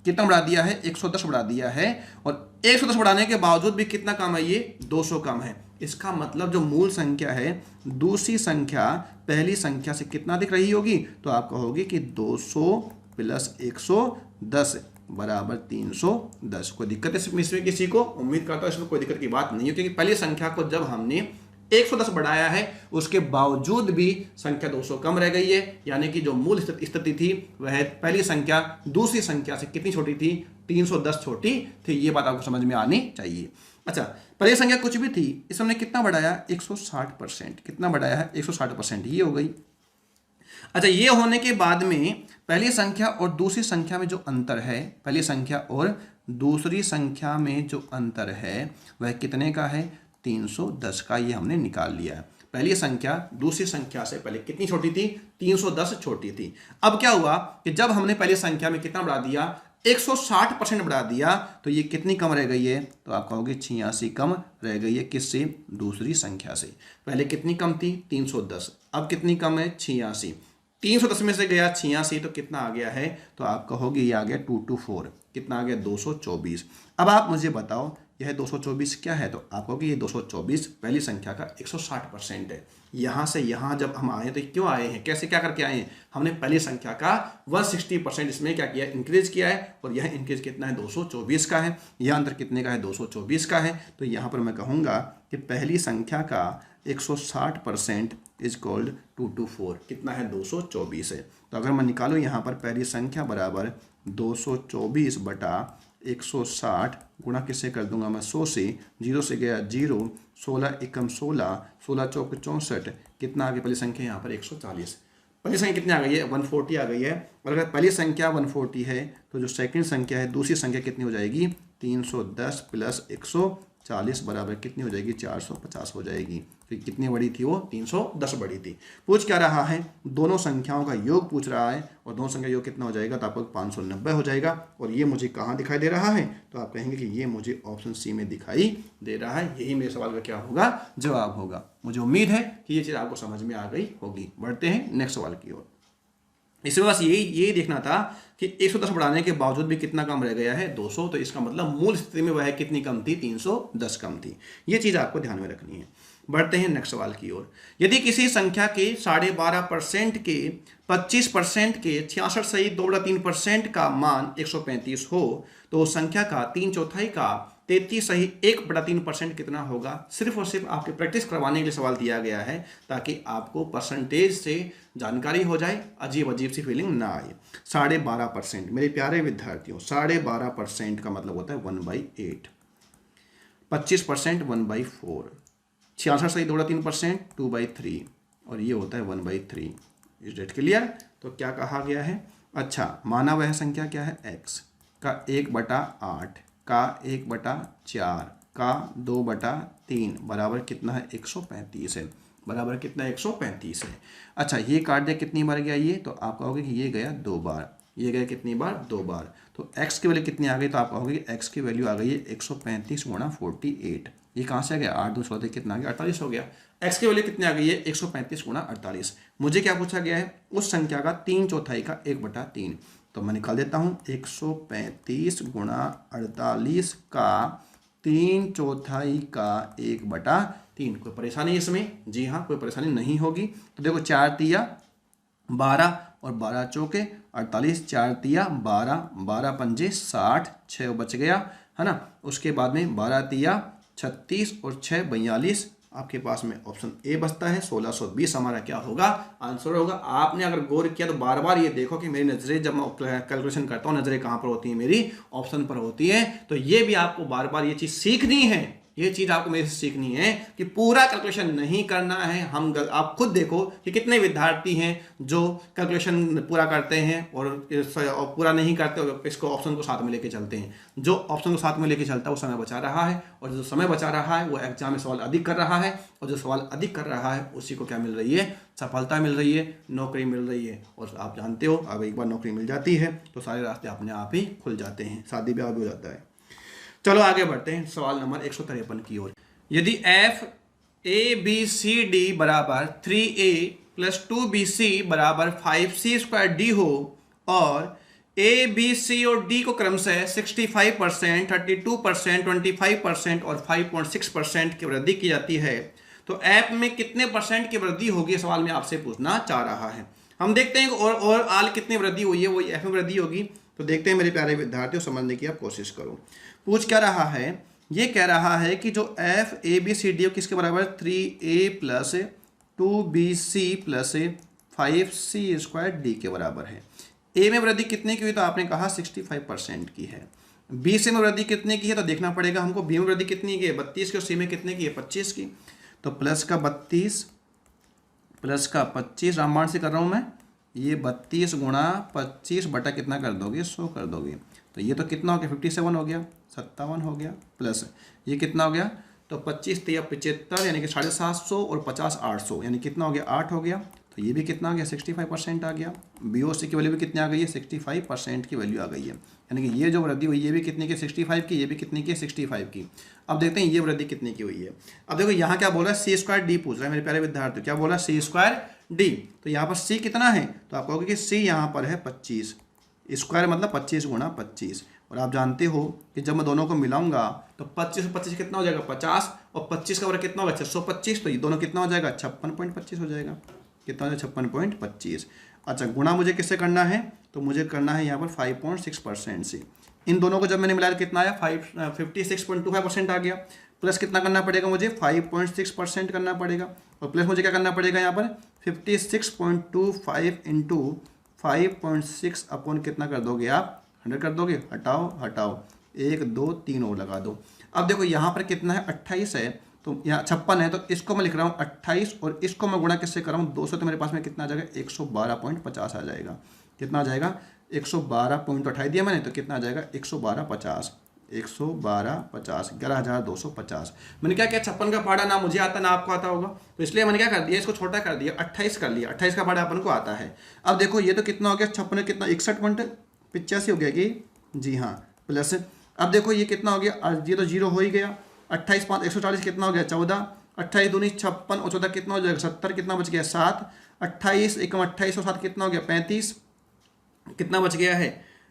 कितना बढ़ा दिया है 110 बढ़ा दिया है, और 110 बढ़ाने के बावजूद भी कितना कम है, ये 200 कम है। इसका मतलब जो मूल संख्या है दूसरी संख्या पहली संख्या से कितना अधिक रही होगी, तो आप कहोगे कि 200 प्लस 110 बराबर 310। कोई दिक्कत इसमें किसी को, उम्मीद करता हूं इसमें कोई दिक्कत की बात नहीं है, क्योंकि पहली संख्या को जब हमने 110 बढ़ाया है उसके बावजूद भी संख्या 200 कम रह गई है। यानी कि जो मूल स्थिति थी वह पहली संख्या दूसरी संख्या से कितनी छोटी थी, 310 छोटी थी। ये बात आपको समझ में आनी चाहिए। अच्छा, पहली संख्या कुछ भी थी, इसमें हमने कितना बढ़ाया 160%, कितना बढ़ाया है 160%, ये हो गई। अच्छा, ये होने के बाद में पहली संख्या और दूसरी संख्या में जो अंतर है, पहली संख्या और दूसरी संख्या में जो अंतर है वह कितने का है? 310 का। ये हमने निकाल लिया है। पहली संख्या दूसरी संख्या से पहले कितनी छोटी थी? 310 छोटी थी। अब क्या हुआ कि जब हमने पहली संख्या में कितना बढ़ा दिया? 160% बढ़ा दिया, तो ये कितनी कम रह गई है? तो आप कहोगे 86 कम रह गई है। किससे? दूसरी संख्या से। पहले कितनी कम थी? 310। अब कितनी कम है? 86। 310 में से गया 86 तो कितना आ गया है? तो आप कहोगे ये आ गया 224। कितना आ गया? 224। अब आप मुझे बताओ यह 224 क्या है? तो आप कहोगे ये 224 पहली संख्या का 160% है। यहाँ से यहाँ जब हम आए तो क्यों आए हैं, कैसे क्या करके आए हैं? हमने पहली संख्या का 160% इसमें क्या किया? इंक्रीज किया है। और यह इंक्रीज कितना है? 224 का है। यह अंतर कितने का है? 224 का है। तो यहाँ पर मैं कहूँगा कि पहली संख्या का 160% इज कॉल्ड 224। कितना है? 224 है। तो अगर मैं निकालूँ यहाँ पर पहली संख्या बराबर 224 बटा 160 गुणा किससे कर दूंगा मैं? 100 से। 0 से गया 0, 16 एकम 16, 16 चौक 64। कितना आ गया पहली संख्या? यहाँ पर 140। पहली संख्या कितनी आ गई है? 140 आ गई है। और अगर पहली संख्या 140 है तो जो सेकंड संख्या है, दूसरी संख्या कितनी हो जाएगी? 310 प्लस 140 बराबर कितनी हो जाएगी? 450 हो जाएगी। तो कितनी बड़ी थी वो? 310 बड़ी थी। पूछ क्या रहा है? दोनों संख्याओं का योग पूछ रहा है। और दोनों संख्या योग कितना हो जाएगा? तो आपको 590 हो जाएगा। और ये मुझे कहाँ दिखाई दे रहा है? तो आप कहेंगे कि ये मुझे ऑप्शन सी में दिखाई दे रहा है। यही मेरे सवाल का क्या होगा? जवाब होगा। मुझे उम्मीद है कि ये चीज़ आपको समझ में आ गई होगी। बढ़ते हैं नेक्स्ट सवाल की ओर। इसमें बस यही देखना था कि 110 बढ़ाने के बावजूद भी कितना कम रह गया है? 200। तो इसका मतलब मूल स्थिति में वह कितनी कम थी? 310 कम थी। ये चीज़ आपको ध्यान में रखनी है। बढ़ते हैं नेक्स्ट सवाल की ओर। यदि किसी संख्या के 12.5% के 25% के 66 सही 2/3% का मान 135 हो तो संख्या का 3/4 का 33 सही 1/3% कितना होगा? सिर्फ और सिर्फ आपकी प्रैक्टिस करवाने के लिए सवाल दिया गया है ताकि आपको परसेंटेज से जानकारी हो जाए, अजीब अजीब सी फीलिंग ना आए। 12.5% मेरे प्यारे विद्यार्थियों, 12.5% का मतलब होता है 1/8। 25% 1/4। 66 सही 2/3% 2/3। और ये होता है 1/3। Is that clear? तो क्या कहा गया है? अच्छा, माना वह संख्या क्या है? x का 1/8 का 1/4 का 2/3 बराबर कितना है? 135 है। बराबर कितना है? 135 है। अच्छा, ये काट दिया, कितनी बार गया ये? तो आप कहोगे कि ये गया 2 बार। ये गया कितनी बार? 2 बार। तो x की वैल्यू कितनी आ गई? तो आप कहोगे कि x की वैल्यू आ गई है 135 गुणा 48। ये कहाँ से आ गया? 8 2 16 कितना आ गया? 48 हो गया। x की वैल्यू कितनी आ गई है? 135 गुणा 48। मुझे क्या पूछा गया है? उस संख्या का 3/4 का 1/3। तो मैं निकाल देता हूँ 135 गुणा 48 का 3/4 का 1/3। कोई परेशानी इसमें? जी हाँ, कोई परेशानी नहीं होगी। तो देखो 4 तिया 12 और 12 चौके 48, 4 तिया 12, 12 पंजे 60, 6 बच गया है ना। उसके बाद में 12 तिया 36 और 6 42। आपके पास में ऑप्शन ए बचता है। 1620 हमारा क्या होगा? आंसर होगा। आपने अगर गौर किया तो बार बार ये देखो कि मेरी नज़रें जब मैं कैलकुलेशन करता हूँ, नज़रें कहाँ पर होती हैं? मेरी ऑप्शन पर होती है। तो ये भी आपको बार बार ये चीज़ सीखनी है। ये चीज़ आपको मेरे से सीखनी है कि पूरा कैलकुलेशन नहीं करना है। आप खुद देखो कि कितने विद्यार्थी हैं जो कैलकुलेशन पूरा करते हैं और पूरा नहीं करते और इसको ऑप्शन को साथ में लेके चलते हैं। जो ऑप्शन को साथ में लेके चलता है वो समय बचा रहा है, और जो समय बचा रहा है वो एग्जाम में सवाल अधिक कर रहा है, और जो सवाल अधिक कर रहा है उसी को क्या मिल रही है? सफलता मिल रही है, नौकरी मिल रही है। और आप जानते हो अब एक बार नौकरी मिल जाती है तो सारे रास्ते अपने आप ही खुल जाते हैं, शादी ब्याह भी हो जाता है। चलो आगे बढ़ते हैं सवाल नंबर 153 की ओर। यदि f a b c d बराबर 3a प्लस 2bc बराबर 5c² d हो और a b c और d को क्रमशः 65%, 32%, 25% और 5.6% की वृद्धि की जाती है तो f में कितने परसेंट की वृद्धि होगी? सवाल में आपसे पूछना चाह रहा है। हम देखते हैं और आल कितनी वृद्धि हुई है, वही f में वृद्धि होगी। तो देखते हैं मेरे प्यारे विद्यार्थियों, समझने की आप कोशिश करो। पूछ क्या रहा है? ये कह रहा है कि जो f a b c d किसके बराबर? 3a plus 2bc plus 5c² d के बराबर है। a में वृद्धि कितने की हुई? तो आपने कहा 65% की है। b से में वृद्धि कितने की है? तो देखना पड़ेगा हमको। b में वृद्धि कितनी की है? 32 की। और c में कितने की है? 25 की। तो प्लस का 32 प्लस का 25 रामबाण से कर रहा हूँ मैं, ये 32 गुणा 25 बटा कितना कर दोगे, 100 कर दोगे। तो ये तो कितना हो गया, 57 हो गया, 57 हो गया, प्लस ये कितना हो गया, तो 25 तिया 75 यानी कि 750 और 50 800 यानी कितना हो गया, 8 हो गया। तो ये भी कितना आ गया, 65% आ गया। BOC की वैल्यू भी कितनी आ गई है, 65% की वैल्यू आ गई है। यानी कि ये जो वृद्धि हुई ये भी कितनी की, 65 की, ये भी कितनी की, 65 की। अब देखते हैं ये वृद्धि कितनी की हुई है। अब देखो यहाँ क्या बोल रहा है, C² D पूछ रहा है मेरे प्यारे विद्यार्थी, क्या बोल रहा है, C² D। तो यहाँ पर C कितना है, तो आप कहोगे कि C यहाँ पर है 25, स्क्वायर मतलब 25 गुणा 25। और आप जानते हो कि जब मैं दोनों को मिलाऊंगा तो 25 और 25 कितना हो जाएगा, 50, और 25 का वर्ग कितना होगा, 625। तो ये दोनों कितना हो जाएगा, 56.25 हो जाएगा। कितना हो जाएगा, 56.25। अच्छा, गुणा मुझे किससे करना है, तो मुझे करना है यहाँ पर 5.6% से। इन दोनों को जब मैंने मिलाया कितना आया, 56.25% आ गया। प्लस कितना करना पड़ेगा मुझे, 5.6% करना पड़ेगा। और प्लस मुझे क्या करना पड़ेगा यहाँ पर, 56.25 इंटू 5.6 अपॉन कितना कर दोगे आप, 100 कर दोगे। हटाओ हटाओ, 1 2 3 और लगा दो। अब देखो यहाँ पर कितना है, 28 है, तो यहाँ 56 है, तो इसको मैं लिख रहा हूँ 28 और इसको मैं गुणा किससे कर रहा हूँ, 200। तो मेरे पास में कितना आ जाएगा, 112.50 आ जाएगा। कितना आ जाएगा, 112.28 दिया मैंने, तो कितना आ जाएगा, 112.50, 112.50, 11,250। मैंने क्या किया, 56 का पहाड़ा ना मुझे आता ना आपको आता होगा, तो इसलिए मैंने क्या कर दिया, इसको छोटा कर दिया, 28 कर लिया। 28 का पहाड़ा अपन को आता है। अब देखो ये तो कितना हो गया, 56 कितना, 61.85 हो गया कि, जी हाँ, प्लस। अब देखो ये कितना हो गया, ये तो 0 हो ही गया। 28 5 140 कितना हो गया, 14। 28 दूनी 56 और 14 कितना हो जाएगा, 70। कितना बच गया, 7। 28 एकम 28 और 7 कितना हो गया, 35। कितना बच गया है,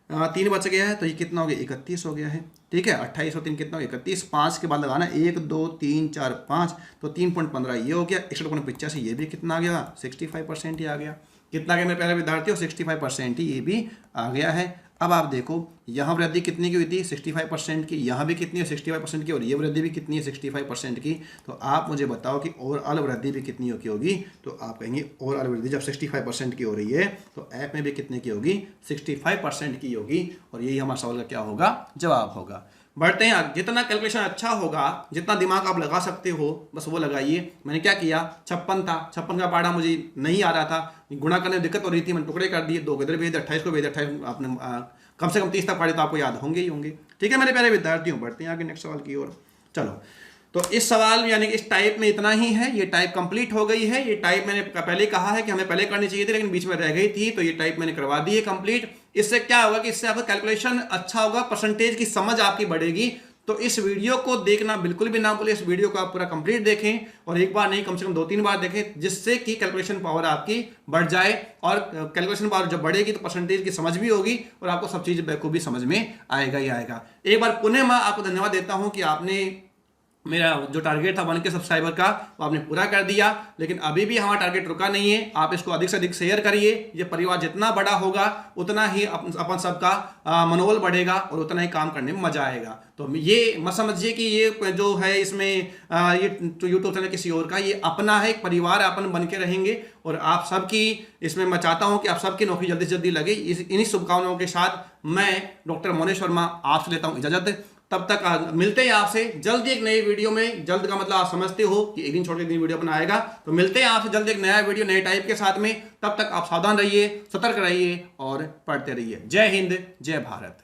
3 बच गया है, तो ये कितना हो गया, 31 हो गया है। ठीक है, 28 और 3 कितना हो गया, 31। 5 के बाद लगाना 1 2 3 4 5, तो 3.15 ये हो गया। 61.85 ये भी कितना आ गया, 65% ही आ गया। कितना आ गया मेरे प्यारे विद्यार्थियों, 65% ही ये भी आ गया है। अब आप देखो यहाँ वृद्धि कितनी की हुई थी, 65% की, यहाँ भी कितनी है, 65% की, और ये वृद्धि भी कितनी है, 65% की। तो आप मुझे बताओ कि ओवरऑल वृद्धि भी कितनी की होगी, तो आप कहेंगे ओवरऑल वृद्धि जब 65% की हो रही है तो ऐप में भी कितने की होगी, 65% की होगी। और यही हमारा सवाल का क्या होगा, जवाब होगा। बढ़ते हैं आगे। जितना कैलकुलेशन अच्छा होगा, जितना दिमाग आप लगा सकते हो बस वो लगाइए। मैंने क्या किया, 56 था, 56 का पहाड़ा मुझे नहीं आ रहा था, गुणा करने में दिक्कत हो रही थी, मैंने टुकड़े कर दिए, 2 को इधर भेज दिया, 28 को भेज दिया। 28 आपने कम से कम 30 तक पढ़े तो आपको याद होंगे ही होंगे। ठीक है मेरे प्यारे विद्यार्थियों, बढ़ते हैं आगे नेक्स्ट सवाल की ओर। चलो, तो इस सवाल यानी कि इस टाइप में इतना ही है। ये टाइप कंप्लीट हो गई है। ये टाइप मैंने पहले कहा है कि हमें पहले करनी चाहिए थी लेकिन बीच में रह गई थी, तो ये टाइप मैंने करवा दी है कंप्लीट। इससे क्या होगा कि इससे आपका कैलकुलेशन अच्छा होगा, परसेंटेज की समझ आपकी बढ़ेगी। तो इस वीडियो को देखना बिल्कुल भी ना भूलें। इस वीडियो को आप पूरा कंप्लीट देखें और एक बार नहीं कम से कम 2-3 बार देखें, जिससे कि कैलकुलेशन पावर आपकी बढ़ जाए। और कैलकुलेशन पावर जब बढ़ेगी तो परसेंटेज की समझ भी होगी और आपको सब चीज़ बखूबी समझ में आएगा ही आएगा। एक बार पुनः मैं आपको धन्यवाद देता हूं कि आपने मेरा जो टारगेट था 1K सब्सक्राइबर का वो आपने पूरा कर दिया, लेकिन अभी भी हमारा टारगेट रुका नहीं है। आप इसको अधिक से अधिक शेयर करिए। ये परिवार जितना बड़ा होगा उतना ही अपन सबका मनोबल बढ़ेगा और उतना ही काम करने में मजा आएगा। तो ये मत समझिए कि ये जो है इसमें ये यूट्यूब चैनल किसी और का, ये अपना है, एक परिवार अपन बन के रहेंगे। और आप सबकी इसमें मैं चाहता हूं कि आप सबकी नौकरी जल्दी से जल्दी लगे। इन्हीं शुभकामनाओं के साथ मैं डॉक्टर मोनेश वर्मा आपसे लेता हूं इजाजत। तब तक मिलते हैं आपसे जल्द एक नई वीडियो में। जल्द का मतलब आप समझते हो कि एक दिन छोड़ के एक दिन वीडियो अपना आएगा। तो मिलते हैं आपसे जल्द एक नया वीडियो नए टाइप के साथ में। तब तक आप सावधान रहिए, सतर्क रहिए और पढ़ते रहिए। जय हिंद, जय भारत।